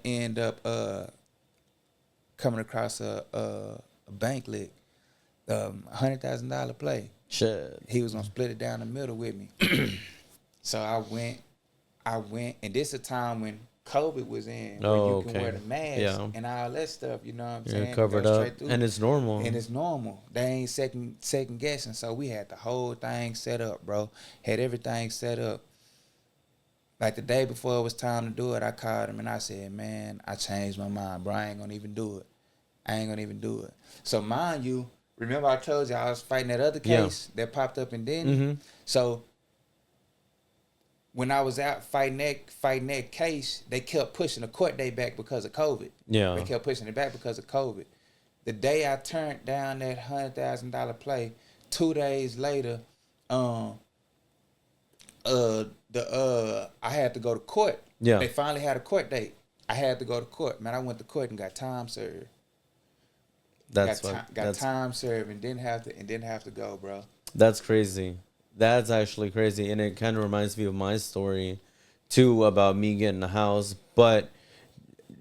end up coming across a bank lick, $100,000 play. Shit. He was gonna split it down the middle with me. So I went, and this a time when COVID was in, where you can wear the mask and all that stuff. You know what I'm saying? You're covered up, and it's normal. And it's normal. They ain't second guessing. So we had the whole thing set up, bro. Had everything set up. Like the day before it was time to do it, I called him and I said, man, I changed my mind, bro. I ain't gonna even do it. So mind you, remember I told you I was fighting that other case that popped up in Denton? So when I was out fighting that case, they kept pushing the court date back because of COVID. Yeah. They kept pushing it back because of COVID. The day I turned down that $100,000 play, 2 days later, I had to go to court. Yeah. They finally had a court date. I had to go to court. Man, I went to court and got time served. Got time served and didn't have to go, bro. That's crazy. That's actually crazy, and it kind of reminds me of my story too about me getting a house. But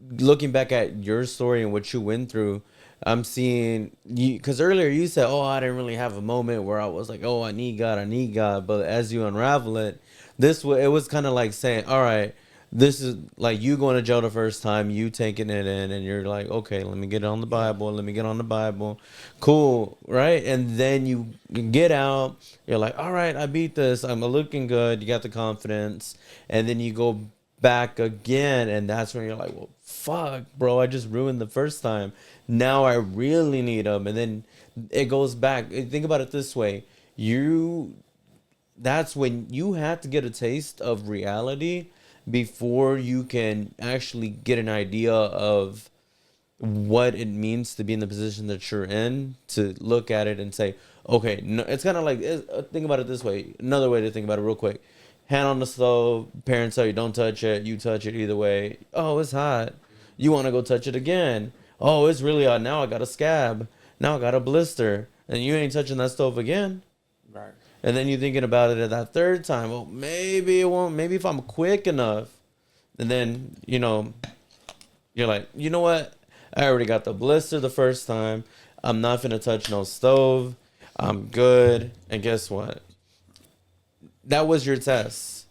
looking back at your story and what you went through, I'm seeing you, because earlier you said, "Oh, I didn't really have a moment where I was like, oh, I need God." But as you unravel it, it was kind of like saying, "All right, this is like you going to jail the first time, you taking it in, and you're like, okay, let me get on the Bible. Cool, right? And then you get out, you're like, all right, I beat this. I'm looking good. You got the confidence, and then you go back again, and that's when you're like, well, fuck, bro, I just ruined the first time. Now I really need them, and then it goes back. Think about it this way: that's when you have to get a taste of reality before you can actually get an idea of what it means to be in the position that you're in, to look at it and say, okay, no, it's kind of like, think about it this way. Another way to think about it real quick. Hand on the stove, parents tell you don't touch it, you touch it either way. Oh, it's hot. You want to go touch it again. Oh, it's really hot. Now I got a scab. Now I got a blister. And you ain't touching that stove again. Right. And then you're thinking about it at that third time. Well, maybe it won't. Maybe if I'm quick enough. And then, you're like, you know what? I already got the blister the first time. I'm not finna touch no stove. I'm good. And guess what? That was your test.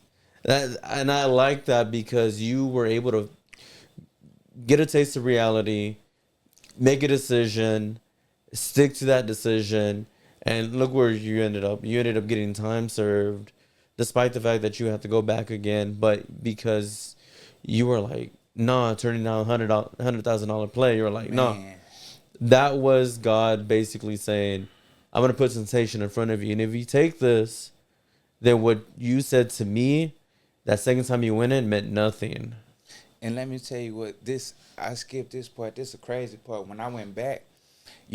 And I like that because you were able to get a taste of reality, make a decision, stick to that decision, and look where you ended up. You ended up getting time served, despite the fact that you have to go back again. But because you were like, nah, turning down $100,000 play, you were like, nah. That was God basically saying, I'm going to put sensation in front of you. And if you take this, then what you said to me, that second time you went in, meant nothing. And let me tell you what, I skipped this part. This is a crazy part. When I went back,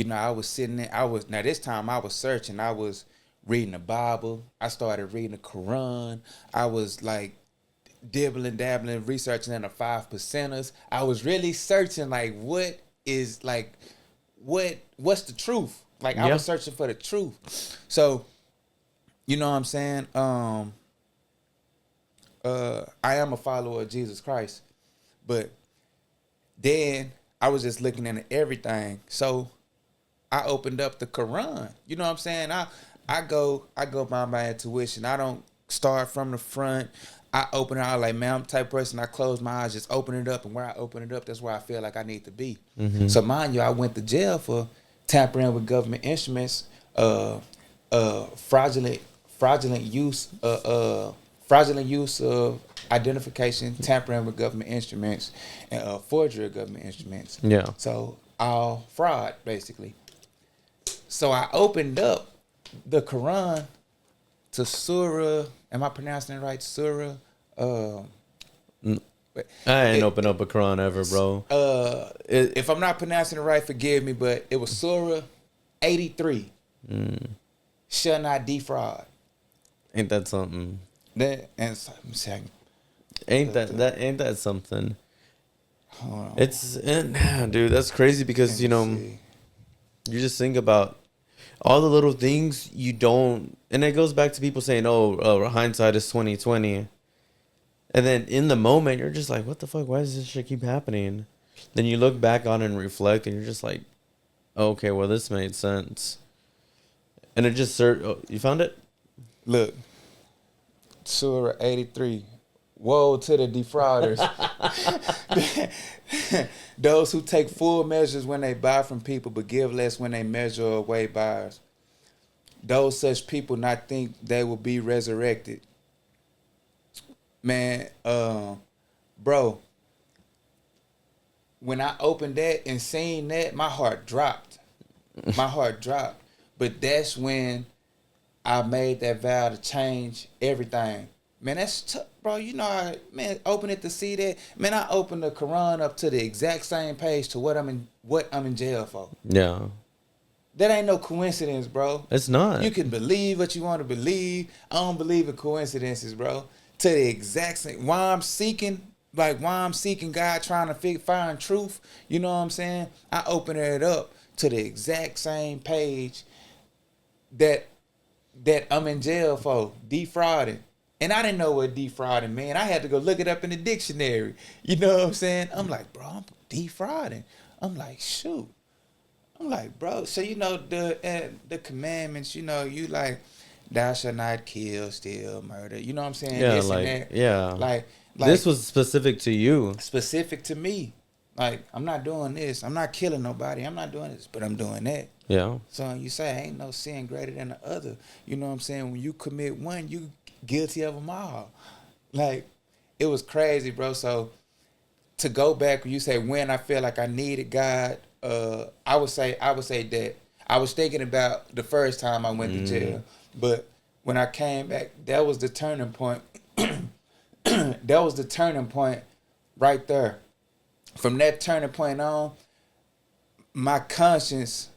I was sitting there. Now this time I was searching. I was reading the Bible. I started reading the Quran. I was like dibbling, dabbling, researching in the 5 percenters. I was really searching like what's the truth? Like I was searching for the truth. So, you know what I'm saying? I am a follower of Jesus Christ. But then I was just looking at everything. So I opened up the Quran. You know what I'm saying? I go by my intuition. I don't start from the front. I open it out like, man, I'm the type of person, I close my eyes, just open it up. And where I open it up, that's where I feel like I need to be. Mm-hmm. So mind you, I went to jail for tampering with government instruments, fraudulent use of identification, tampering with government instruments, and forgery of government instruments. Yeah. So all fraud, basically. So I opened up the Quran to Surah. Am I pronouncing it right? Surah. I ain't opened up a Quran ever, bro. If I'm not pronouncing it right, forgive me, but it was Surah 83. Shall not defraud. Ain't that something? Ain't that something? Dude, that's crazy because you just think about all the little things you don't, and it goes back to people saying, "Oh, hindsight is 20/20," and then in the moment you're just like, "What the fuck? Why does this shit keep happening?" Then you look back on it and reflect, and you're just like, "Okay, well, this made sense." And it just you found it? Look, Surah 83. Woe to the defrauders. Those who take full measures when they buy from people, but give less when they measure or weigh buyers. Those such people not think they will be resurrected. Man, bro, when I opened that and seen that, my heart dropped. But that's when I made that vow to change everything. Man, that's tough, bro. Open it to see that. Man, I opened the Quran up to the exact same page to what I'm in jail for. Yeah. That ain't no coincidence, bro. It's not. You can believe what you want to believe. I don't believe in coincidences, bro. To the exact same. Why I'm seeking God, trying to find truth. You know what I'm saying? I open it up to the exact same page that I'm in jail for, defrauding. And I didn't know what defrauding meant. I had to go look it up in the dictionary. You know what I'm saying? I'm like, bro, I'm defrauding. I'm like, shoot. I'm like, bro. So the commandments. You like, thou shalt not kill, steal, murder. You know what I'm saying? Yeah, this like, and that. yeah. Like this was specific to you. Specific to me. Like, I'm not doing this. I'm not killing nobody. I'm not doing this, but I'm doing that. Yeah. So you say ain't no sin greater than the other. You know what I'm saying? When you commit one, you guilty of them all. Like, it was crazy, bro. So to go back, when you say when I feel like I needed God, I would say that I was thinking about the first time I went to jail, but when I came back, that was the turning point. That was the turning point right there. From that turning point on, my conscience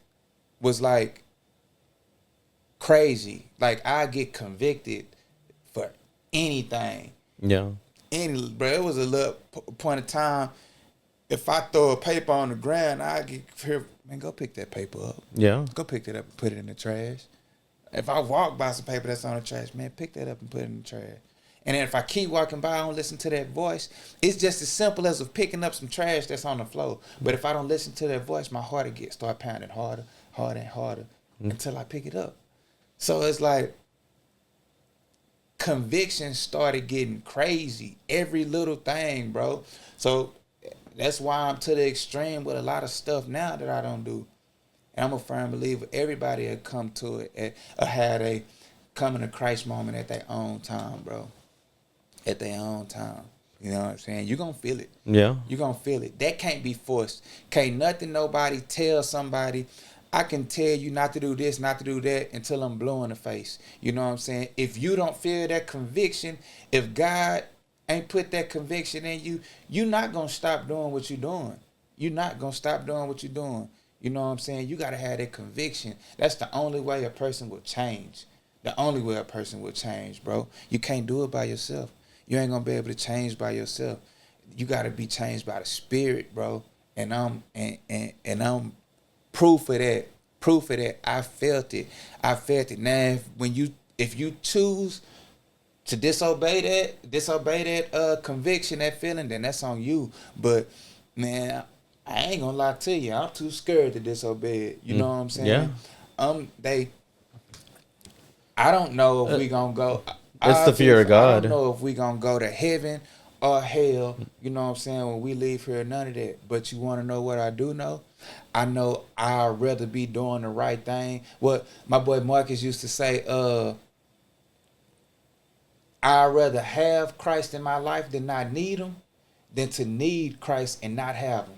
was like crazy. Like I get convicted for anything. Yeah. Bro, it was a little point of time. If I throw a paper on the ground, I get here. Man, go pick that paper up. Yeah. Go pick that up and put it in the trash. If I walk by some paper that's on the trash, man, pick that up and put it in the trash. And then if I keep walking by, I don't listen to that voice. It's just as simple as of picking up some trash that's on the floor. But if I don't listen to that voice, my heart will start pounding harder, harder, and harder until I pick it up. So it's like conviction started getting crazy. Every little thing, bro. So that's why I'm to the extreme with a lot of stuff now that I don't do. And I'm a firm believer everybody had come to it or had a coming to Christ moment at their own time, bro. At their own time. You know what I'm saying? You're going to feel it. Yeah. You're going to feel it. That can't be forced. Can't nothing nobody tell somebody, I can tell you not to do this, not to do that until I'm blue in the face. You know what I'm saying? If you don't feel that conviction, if God ain't put that conviction in you, you're not going to stop doing what you're doing. You're not going to stop doing what you're doing. You know what I'm saying? You got to have that conviction. That's the only way a person will change. The only way a person will change, bro. You can't do it by yourself. You ain't going to be able to change by yourself. You got to be changed by the Spirit, bro. And I'm proof of that. Proof of that. I felt it. Now, if you choose to disobey that conviction, that feeling, then that's on you. But man, I ain't gonna lie to you. I'm too scared to disobey it. You know what I'm saying? Yeah. I don't know if we gonna go. It's the fear of God. I don't know if we gonna go to heaven or hell. You know what I'm saying? When we leave here, none of that. But you want to know what I do know? I know I'd rather be doing the right thing. What my boy Marcus used to say, I'd rather have Christ in my life than not need him, than to need Christ and not have him.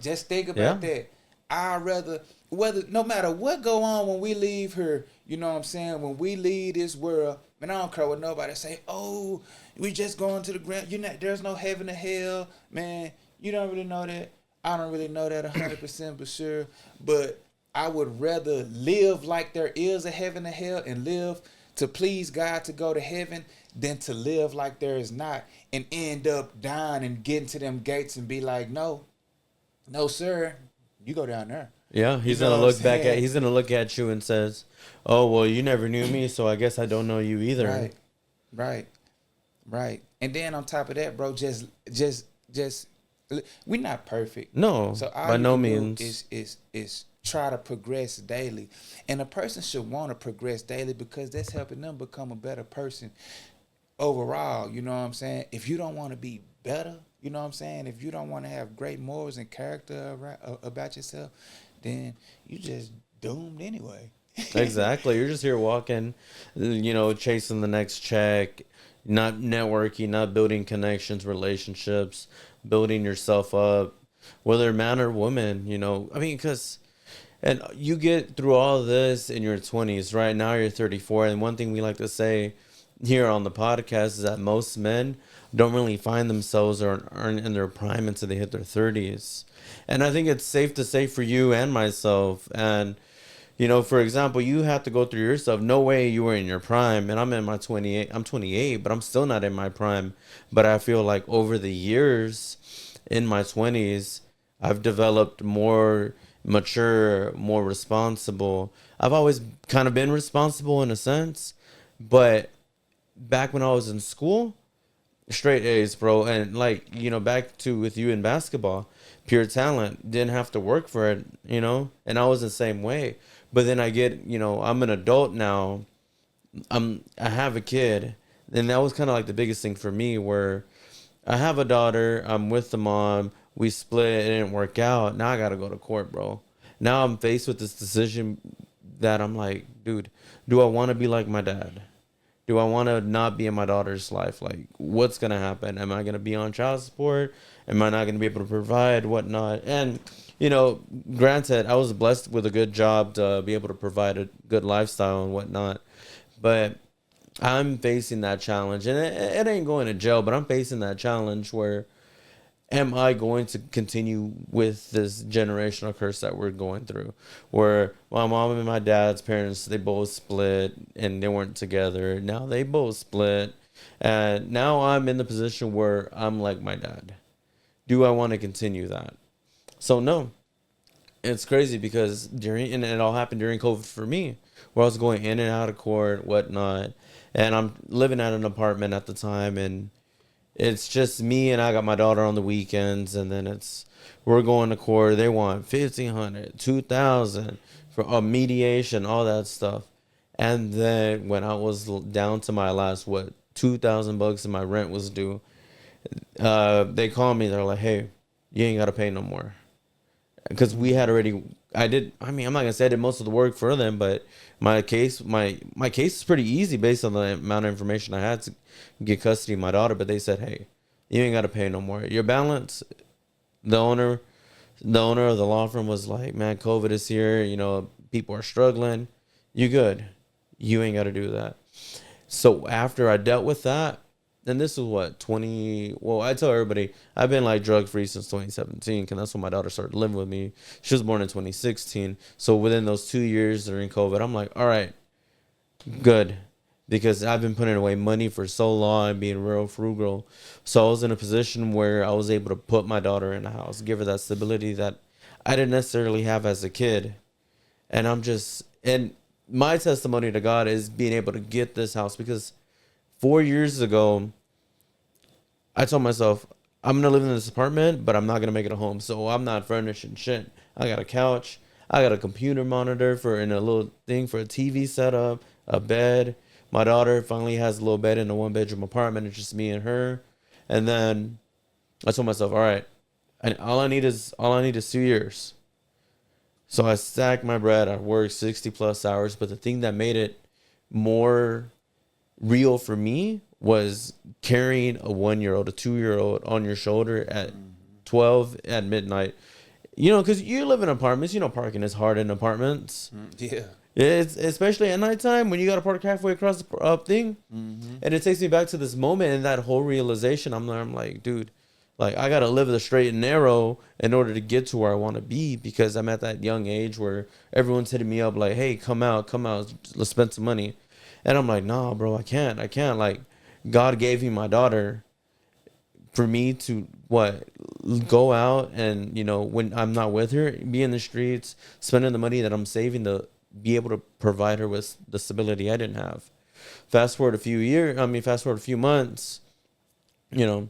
Just think about that. I'd rather, no matter what go on when we leave here, you know what I'm saying? When we leave this world, man, I don't care what nobody say. Oh, we just going to the ground. There's no heaven or hell, man. You don't really know that. I don't really know that 100% for sure. But I would rather live like there is a heaven or hell and live to please God to go to heaven than to live like there is not and end up dying and getting to them gates and be like, no, sir, you go down there. Yeah, he's gonna look at you and says, "Oh, well, you never knew me, so I guess I don't know you either." Right. And then on top of that, bro, just we're not perfect. No, so all by no do means. Is try to progress daily, and a person should want to progress daily because that's helping them become a better person overall. You know what I'm saying? If you don't want to be better, you know what I'm saying? If you don't want to have great morals and character about yourself, then you just doomed anyway. Exactly. You're just here walking, chasing the next check, not networking, not building connections, relationships, building yourself up, whether man or woman, and you get through all of this in your 20s, right? Now you're 34. And one thing we like to say here on the podcast is that most men don't really find themselves or aren't in their prime until they hit their 30s. And I think it's safe to say for you and myself, and for example, you have to go through yourself. No way you were in your prime, and I'm 28, but I'm still not in my prime. But I feel like over the years in my 20s, I've developed more mature, more responsible. I've always kind of been responsible in a sense, but back when I was in school, straight A's, bro. And back to with you in basketball, pure talent, didn't have to work for it, and I was the same way. But then I get, I'm an adult now. I have a kid, and that was kind of like the biggest thing for me, where I have a daughter, I'm with the mom, we split, it didn't work out. Now I got to go to court, bro. Now I'm faced with this decision that I'm like, dude, do I want to be like my dad? Do I want to not be in my daughter's life? Like, what's going to happen? Am I going to be on child support? Am I not going to be able to provide, whatnot? And, granted, I was blessed with a good job to be able to provide a good lifestyle and whatnot. But I'm facing that challenge. And it ain't going to jail, but I'm facing that challenge where am I going to continue with this generational curse that we're going through, where my mom and my dad's parents, they both split and they weren't together. Now they both split, and now I'm in the position where I'm like my dad. Do I want to continue that? So no. It's crazy because and it all happened during COVID for me, where I was going in and out of court, whatnot, and I'm living at an apartment at the time, and it's just me, and I got my daughter on the weekends, and then we're going to court. They want 1,500, 2,000 for a mediation, all that stuff, and then when I was down to my last $2,000 and my rent was due, they called me. They're like, "Hey, you ain't gotta pay no more." Because we had already, I'm not gonna say I did most of the work for them, but my case is pretty easy based on the amount of information I had to get custody of my daughter. But they said, hey, you ain't gotta pay no more. Your balance, the owner of the law firm was like, man, COVID is here. You know, people are struggling. You good. You ain't gotta do that. So after I dealt with that, and this is I tell everybody, I've been like drug free since 2017, because that's when my daughter started living with me. She was born in 2016. So within those 2 years during COVID, I'm like, all right, good. Because I've been putting away money for so long and being real frugal. So I was in a position where I was able to put my daughter in a house, give her that stability that I didn't necessarily have as a kid. And my testimony to God is being able to get this house, because 4 years ago, I told myself, I'm going to live in this apartment, but I'm not going to make it a home. So I'm not furnishing shit. I got a couch. I got a computer monitor and a little thing for a TV setup, a bed. My daughter finally has a little bed in a 1-bedroom apartment. It's just me and her. And then I told myself, all right, and all I need is 2 years. So I stacked my bread. I worked 60 plus hours. But the thing that made it more real for me was carrying a 1-year-old, a 2-year-old on your shoulder at 12 at midnight. You know, because you live in apartments. You know, parking is hard in apartments. Yeah. It's especially at nighttime when you got to park halfway across the thing. Mm-hmm. And it takes me back to this moment and that whole realization. I'm like, dude, like I got to live the straight and narrow in order to get to where I want to be, because I'm at that young age where everyone's hitting me up like, hey, come out, let's spend some money. And I'm like, nah, bro, I can't. Like, God gave me my daughter for me to go out and, you know, when I'm not with her, be in the streets, spending the money that I'm saving to be able to provide her with the stability I didn't have. Fast forward a few months, you know,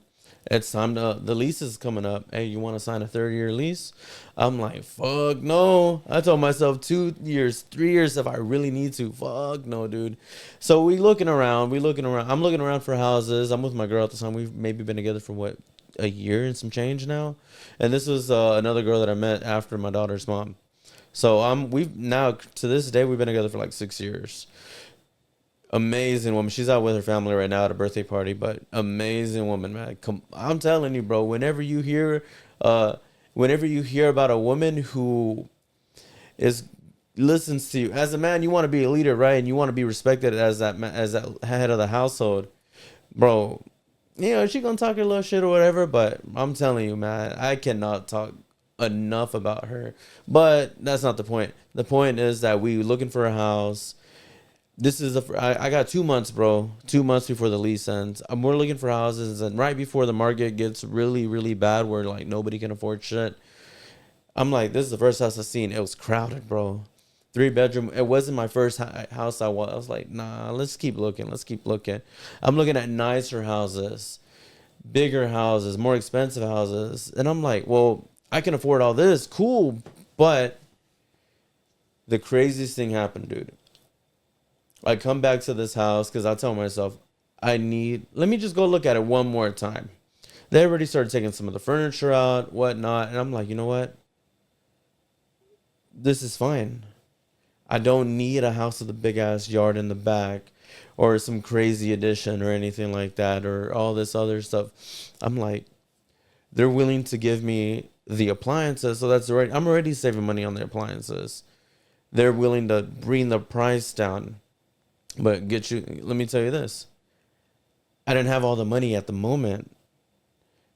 it's time the lease is coming up. Hey, you want to sign a 30-year lease? I'm like, fuck no. I told myself 2 years, 3 years if I really need to. Fuck no, dude. So we looking around. I'm looking around for houses. I'm with my girl at the time. We've maybe been together for a year and some change now. And this was another girl that I met after my daughter's mom. So we've now to this day we've been together for like 6 years. Amazing woman. She's out with her family right now at a birthday party, but amazing woman, man. I'm telling you, bro. Whenever you hear about a woman who listens to you as a man, you want to be a leader, right? And you want to be respected as that head of the household, bro. You know, she gonna talk her little shit or whatever, but I'm telling you, man, I cannot talk enough about her. But that's not the point. The point is that we looking for a house. This is I got 2 months, bro. 2 months before the lease ends. We're looking for houses, and right before the market gets really, really bad, where like nobody can afford shit. I'm like, this is the first house I've seen. It was crowded, bro. 3-bedroom. It wasn't my first house I was like, nah, let's keep looking. I'm looking at nicer houses, bigger houses, more expensive houses. And I'm like, well, I can afford all this. Cool. But the craziest thing happened, dude. I come back to this house because I tell myself, let me just go look at it one more time. They already started taking some of the furniture out, whatnot. And I'm like, you know what? This is fine. I don't need a house with a big ass yard in the back or some crazy addition or anything like that or all this other stuff. I'm like, they're willing to give me the appliances. So that's right. I'm already saving money on the appliances. They're willing to bring the price down. But let me tell you this. I didn't have all the money at the moment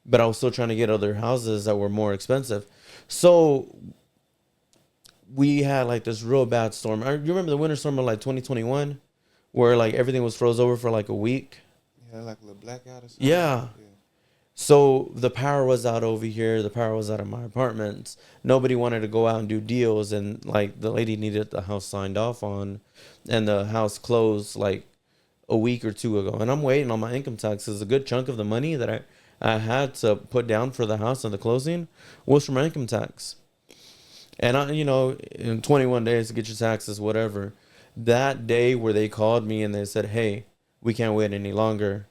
but I was still trying to get other houses that were more expensive. So we had like this real bad storm. You remember the winter storm of like 2021, where like everything was froze over for like a week? Yeah, like a little blackout or something. Yeah. So the power was out over here. The power was out of my apartments. Nobody wanted to go out and do deals, and like the lady needed the house signed off on, and the house closed like a week or two ago. And I'm waiting on my income taxes. A good chunk of the money that I had to put down for the house and the closing was from my income tax. And I, in 21 days to get your taxes, whatever. That day where they called me and they said, "Hey, we can't wait any longer,"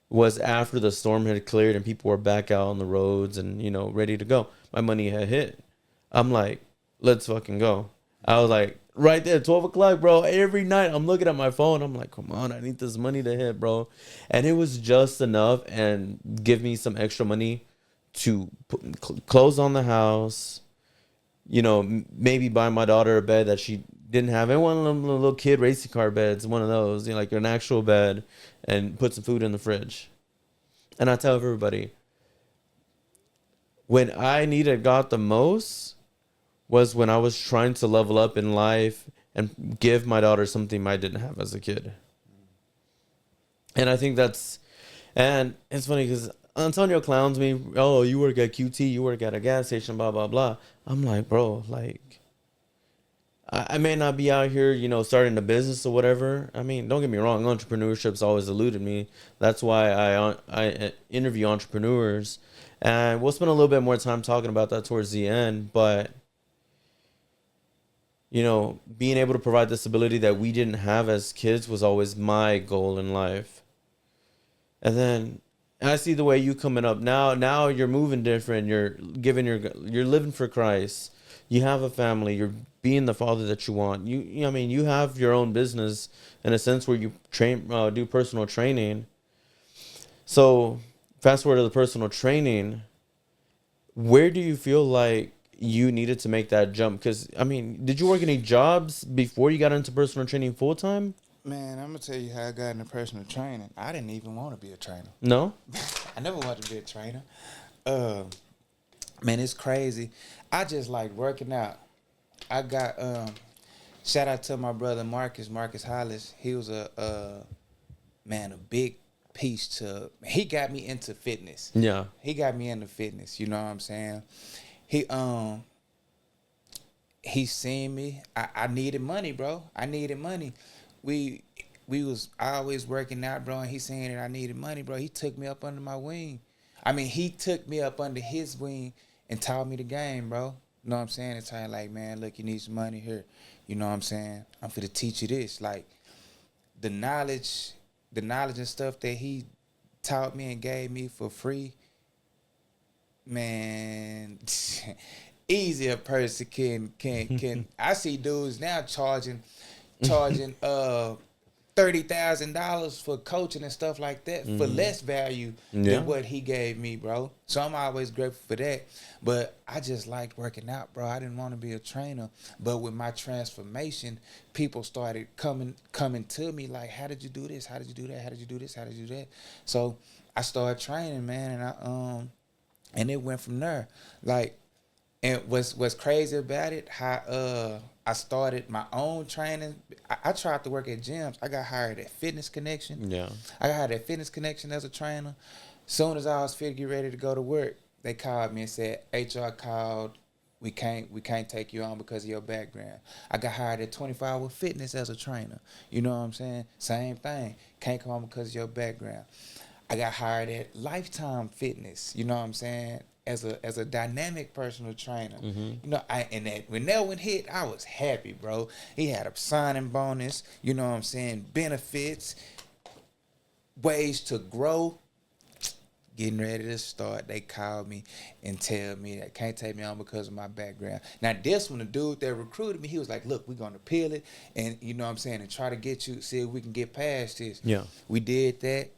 was after the storm had cleared and people were back out on the roads and, ready to go. My money had hit. I'm like, let's fucking go. I was like, right there, 12 o'clock, bro. Every night I'm looking at my phone. I'm like, come on, I need this money to hit, bro. And it was just enough and give me some extra money to close on the house, maybe buy my daughter a bed that she didn't have. And one of them little kid racing car beds, one of those, like an actual bed, and put some food in the fridge. And I tell everybody, when I needed God the most was when I was trying to level up in life and give my daughter something I didn't have as a kid. And I think and it's funny because Antonio clowns me. Oh, you work at QT, you work at a gas station, blah, blah, blah. I'm like, bro, like, I may not be out here, starting a business or whatever. I mean, don't get me wrong. Entrepreneurship's always eluded me. That's why I interview entrepreneurs. And we'll spend a little bit more time talking about that towards the end. But, being able to provide the stability that we didn't have as kids was always my goal in life. And then I see the way you coming up now. Now you're moving different. You're living for Christ. You have a family. You're being the father that you want. You have your own business in a sense where you do personal training. So fast forward to the personal training. Where do you feel like you needed to make that jump? Because, did you work any jobs before you got into personal training full time? Man, I'm going to tell you how I got into personal training. I didn't even want to be a trainer. No? I never wanted to be a trainer. Man, it's crazy. I just like working out. I got, shout out to my brother Marcus Hollis. He was a big piece to, he got me into fitness. Yeah. He got me into fitness, you know what I'm saying? He seen me. I needed money, bro. I needed money. We was always working out, bro, and he saying that I needed money, bro. He took me up under my wing. He took me up under his wing and taught me the game, bro. You know what I'm saying? It's like, man, look, you need some money here. You know what I'm saying? I'm finna teach you this. Like, the knowledge and stuff that he taught me and gave me for free, man, easy a person can. I see dudes now charging $30,000 for coaching and stuff like that for less value than what he gave me, bro. So I'm always grateful for that. But I just liked working out, bro. I didn't want to be a trainer. But with my transformation, people started coming to me like, how did you do this? How did you do that? How did you do this? How did you do that? So I started training, man, and and it went from there. Like, and what's crazy about it, how I started my own training. I tried to work at gyms. I got hired at Fitness Connection. Yeah. I got hired at Fitness Connection as a trainer. Soon as I was fit to get ready to go to work, they called me and said, HR called. We can't take you on because of your background. I got hired at 24 Hour Fitness as a trainer. You know what I'm saying? Same thing. Can't come on because of your background. I got hired at Lifetime Fitness. You know what I'm saying? As a dynamic personal trainer. When that one hit, I was happy, bro. He had a signing bonus, you know what I'm saying, benefits, ways to grow. Getting ready to start, they called me and tell me they can't take me on because of my background. Now this one, the dude that recruited me, he was like, look, we're gonna peel it and you know what I'm saying, and try to get you, see if we can get past this. Yeah. We did that.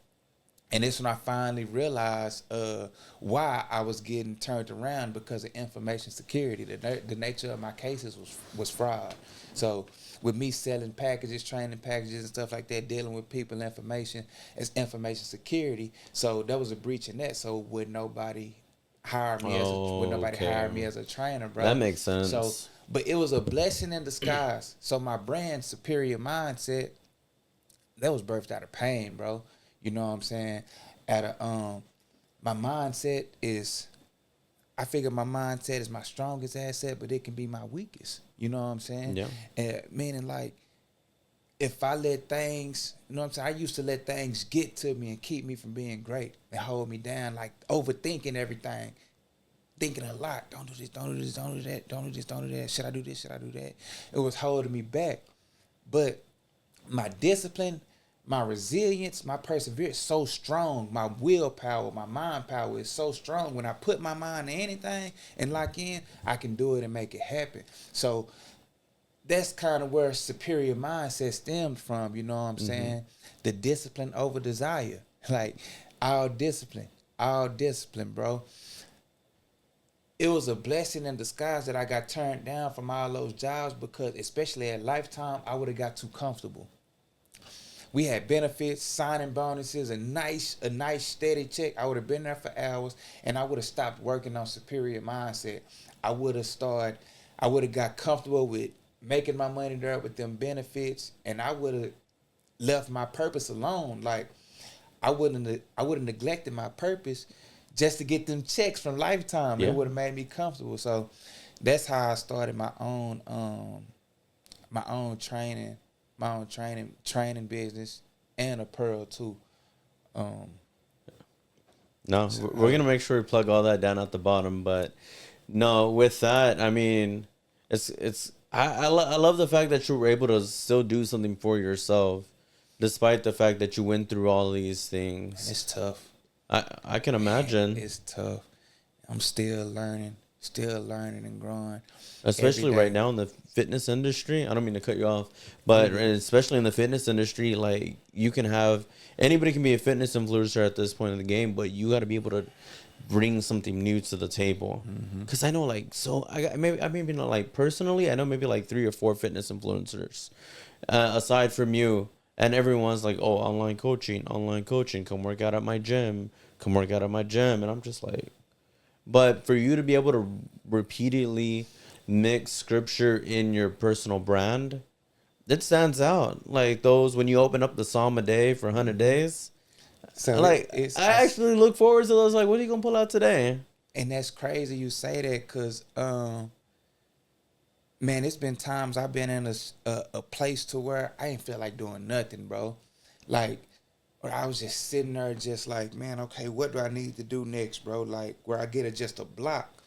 And this when I finally realized why I was getting turned around, because of information security. The nature of my cases was fraud. So with me selling packages, training packages and stuff like that, dealing with people information, it's information security. So there was a breach in that. So would nobody hire me hire me as a trainer, bro? That makes sense. So, but it was a blessing in disguise. So my brand, Superior Mindset, that was birthed out of pain, bro. You know what I'm saying? My mindset is, I figure my mindset is my strongest asset, but it can be my weakest. You know what I'm saying? Yeah. And meaning like, if I let things, you know what I'm saying? I used to let things get to me and keep me from being great and hold me down, like overthinking everything, thinking a lot. Don't do this, don't do this, don't do that, don't do this, don't do that. Should I do this? Should I do that? It was holding me back. But my discipline, my resilience, my perseverance is so strong. My willpower, my mind power is so strong. When I put my mind to anything and lock in, I can do it and make it happen. So that's kind of where Superior Mindset stemmed from, you know what I'm saying? The discipline over desire. Like, all discipline, bro. It was a blessing in disguise that I got turned down from all those jobs, because especially at Lifetime, I would have got too comfortable. We had benefits, signing bonuses, a nice steady check. I would have been there for hours, and I would have stopped working on Superior Mindset. I would have got comfortable with making my money there with them benefits, and I would have left my purpose alone. Like, I would have neglected my purpose just to get them checks from Lifetime. Yeah. It would have made me comfortable. So that's how I started my own training business, and apparel too. No, we're gonna make sure we plug all that down at the bottom. But no, with that, I mean, I love the fact that you were able to still do something for yourself, despite the fact that you went through all these things. It's tough. I can imagine. It's tough. I'm still learning and growing. Especially right now in the fitness industry. I don't mean to cut you off, but especially in the fitness industry, like, you can have, anybody can be a fitness influencer at this point in the game, but you got to be able to bring something new to the table. Because I know, like, so I maybe not, like, personally, I know maybe like 3 or 4 fitness influencers aside from you, and everyone's like, oh, online coaching, come work out at my gym, and I'm just like, but for you to be able to repeatedly mix scripture in your personal brand, it stands out. Like those, when you open up the Psalm a day for 100 days, So like, I actually look forward to those. Like, what are you gonna pull out today? and that's crazy you say that, because man, it's been times I've been in a place to where I ain't feel like doing nothing, bro. Like, or I was just sitting there just like, man, okay, what do I need to do next, bro? Like, where I get just a block.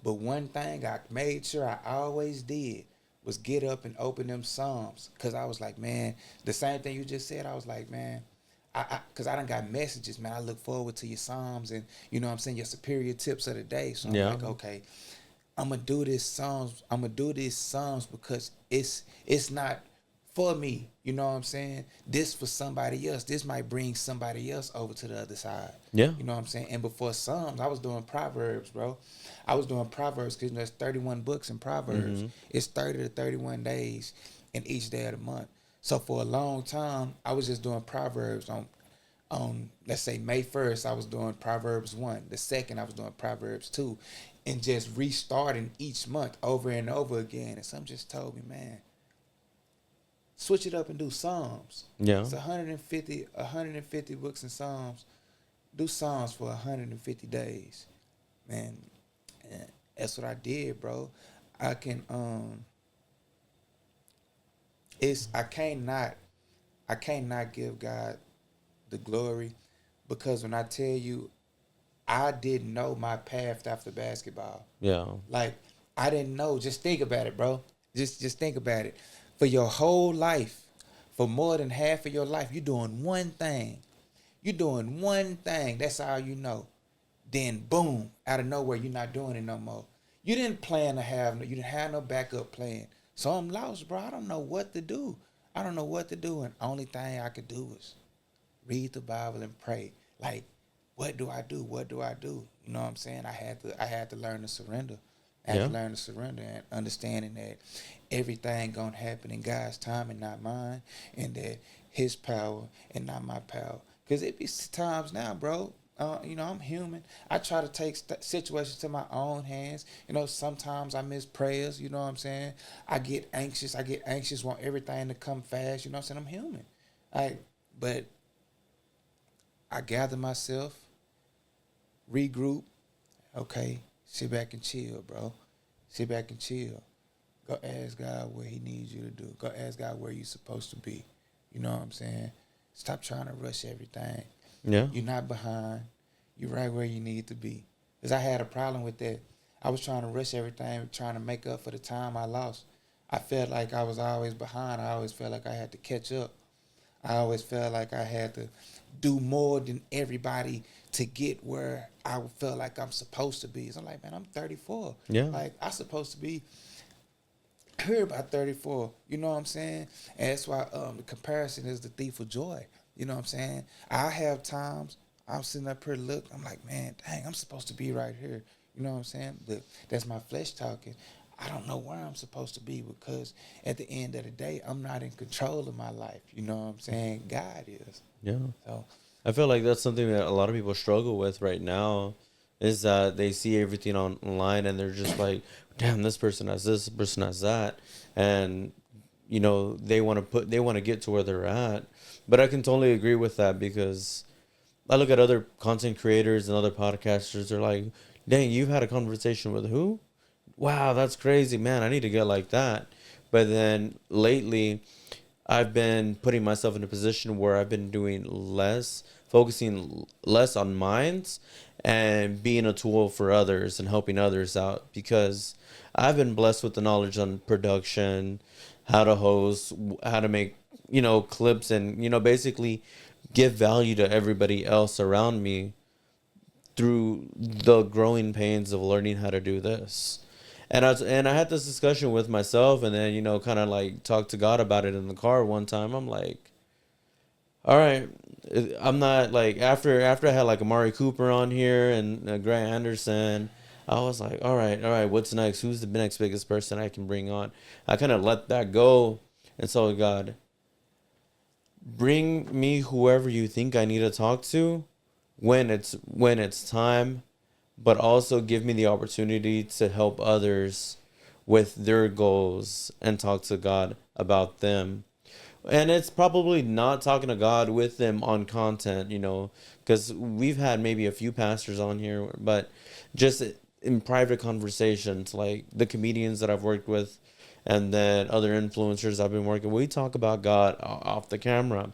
But one thing I made sure I always did was get up and open them Psalms. Because I was like, man, the same thing you just said, I was like, man, because I done got messages, man. I look forward to your Psalms and, you know what I'm saying, your superior tips of the day. So I'm like, okay, I'm going to do this Psalms. I'm going to do these Psalms because it's not for me. You know what I'm saying? This for somebody else. This might bring somebody else over to the other side. Yeah. You know what I'm saying? And before Psalms, I was doing Proverbs, bro. I was doing Proverbs because there's 31 books in Proverbs. It's 30 to 31 days in each day of the month. So for a long time, I was just doing Proverbs on let's say May 1st, I was doing Proverbs 1. The 2nd, I was doing Proverbs 2. And just restarting each month over and over again. And some just told me, man, switch it up and do Psalms. Yeah. It's 150 books in Psalms. Do Psalms for 150 days. Man, and that's what I did, bro. I can I can't not give God the glory, because when I tell you, I didn't know my path after basketball. Yeah. Like, I didn't know. Just think about it, bro. Just think about it. For your whole life, for more than half of your life, you're doing one thing. You're doing one thing. That's all you know. Then, boom, out of nowhere, you're not doing it no more. You didn't plan to have, you didn't have no backup plan. So I'm lost, bro. I don't know what to do. And the only thing I could do is read the Bible and pray. like, what do I do? What do I do? You know what I'm saying? I had to learn to surrender. I had to learn to surrender and understanding that everything gonna happen in God's time and not mine, and that His power and not my power. Cause it be times now, bro. I'm human. I try to take situations to my own hands. Sometimes I miss prayers. You know what I'm saying? I get anxious. Want everything to come fast. You know what I'm saying? I'm human. But I gather myself, regroup. Okay, sit back and chill, bro. Sit back and chill. Go ask God what He needs you to do. Go ask God where you're supposed to be. You know what I'm saying? Stop trying to rush everything. Yeah. You're not behind. You're right where you need to be. Because I had a problem with that. I was trying to rush everything, trying to make up for the time I lost. I felt like I was always behind. I always felt like I had to catch up. I always felt like I had to do more than everybody to get where I felt like I'm supposed to be. So I'm like, man, I'm 34. Yeah. Like, I'm supposed to be here by 34. You know what I'm saying? And that's why the comparison is the thief of joy. You know what I'm saying? I have times I'm sitting up here I'm like, man, dang, I'm supposed to be right here. You know what I'm saying? But that's my flesh talking. I don't know where I'm supposed to be because at the end of the day, I'm not in control of my life. You know what I'm saying? God is. Yeah. So I feel like that's something that a lot of people struggle with right now is that they see everything online and they're just like, damn, this person has this person has that. And, they want to get to where they're at. But I can totally agree with that because I look at other content creators and other podcasters. They're like, dang, you've had a conversation with who? Wow, that's crazy, man. I need to get like that. But then lately, I've been putting myself in a position where I've been doing less, focusing less on minds and being a tool for others and helping others out because I've been blessed with the knowledge on production, how to host, how to make, clips and, basically give value to everybody else around me through the growing pains of learning how to do this. And I had this discussion with myself and then, kind of like talked to God about it in the car one time. I'm like, all right, I'm not like after I had like Amari Cooper on here and Grant Anderson, I was like, all right, what's next? Who's the next biggest person I can bring on? I kind of let that go and so God, bring me whoever you think I need to talk to when it's time, but also give me the opportunity to help others with their goals and talk to God about them. And it's probably not talking to God with them on content, because we've had maybe a few pastors on here, but just in private conversations, like the comedians that I've worked with and then other influencers I've been working with, we talk about God off the camera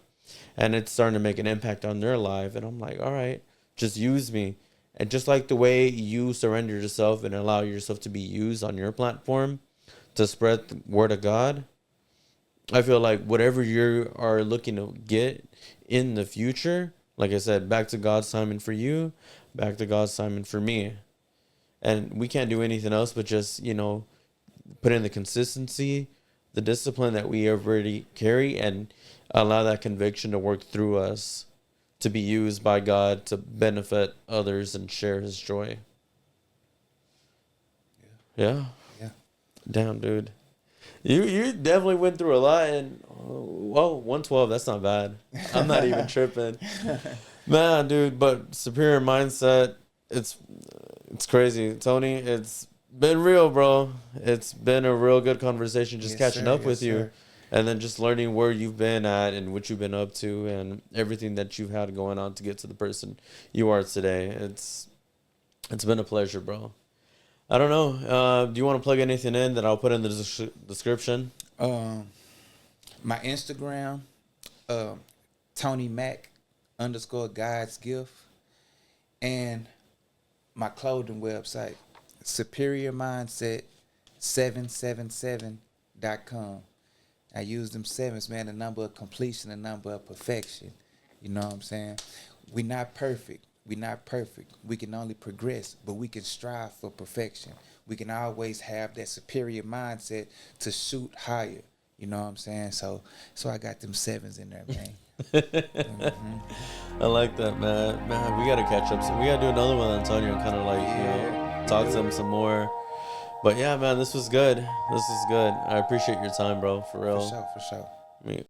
and it's starting to make an impact on their life. And I'm like, all right, just use me. And just like the way you surrender yourself and allow yourself to be used on your platform to spread the word of God, I feel like whatever you are looking to get in the future, like I said, back to God's timing for you, back to God's timing for me. And we can't do anything else but just, put in the consistency, the discipline that we already carry, and allow that conviction to work through us to be used by God to benefit others and share His joy. Yeah. Damn, dude. You definitely went through a lot, and 112. That's not bad. I'm not even tripping, man, dude. But superior mindset. It's crazy, Tony. It's been real, bro. It's been a real good conversation. Just catching up with you. And then just learning where you've been at and what you've been up to and everything that you've had going on to get to the person you are today. It's been a pleasure, bro. I don't know. Do you want to plug anything in that I'll put in the description? My Instagram, Tony Mac _ God's Gift, and my clothing website, superiormindset777.com. I use them sevens, man, the number of completion, the number of perfection. You know what I'm saying? We're not perfect. We can only progress, but we can strive for perfection. We can always have that superior mindset to shoot higher. You know what I'm saying? So I got them 7s in there, man. I like that, man. Man, we gotta catch up. So we gotta do another one, Antonio, and kind of like talk to them some more. But yeah, man, this was good. I appreciate your time, bro. For real. For sure. I mean,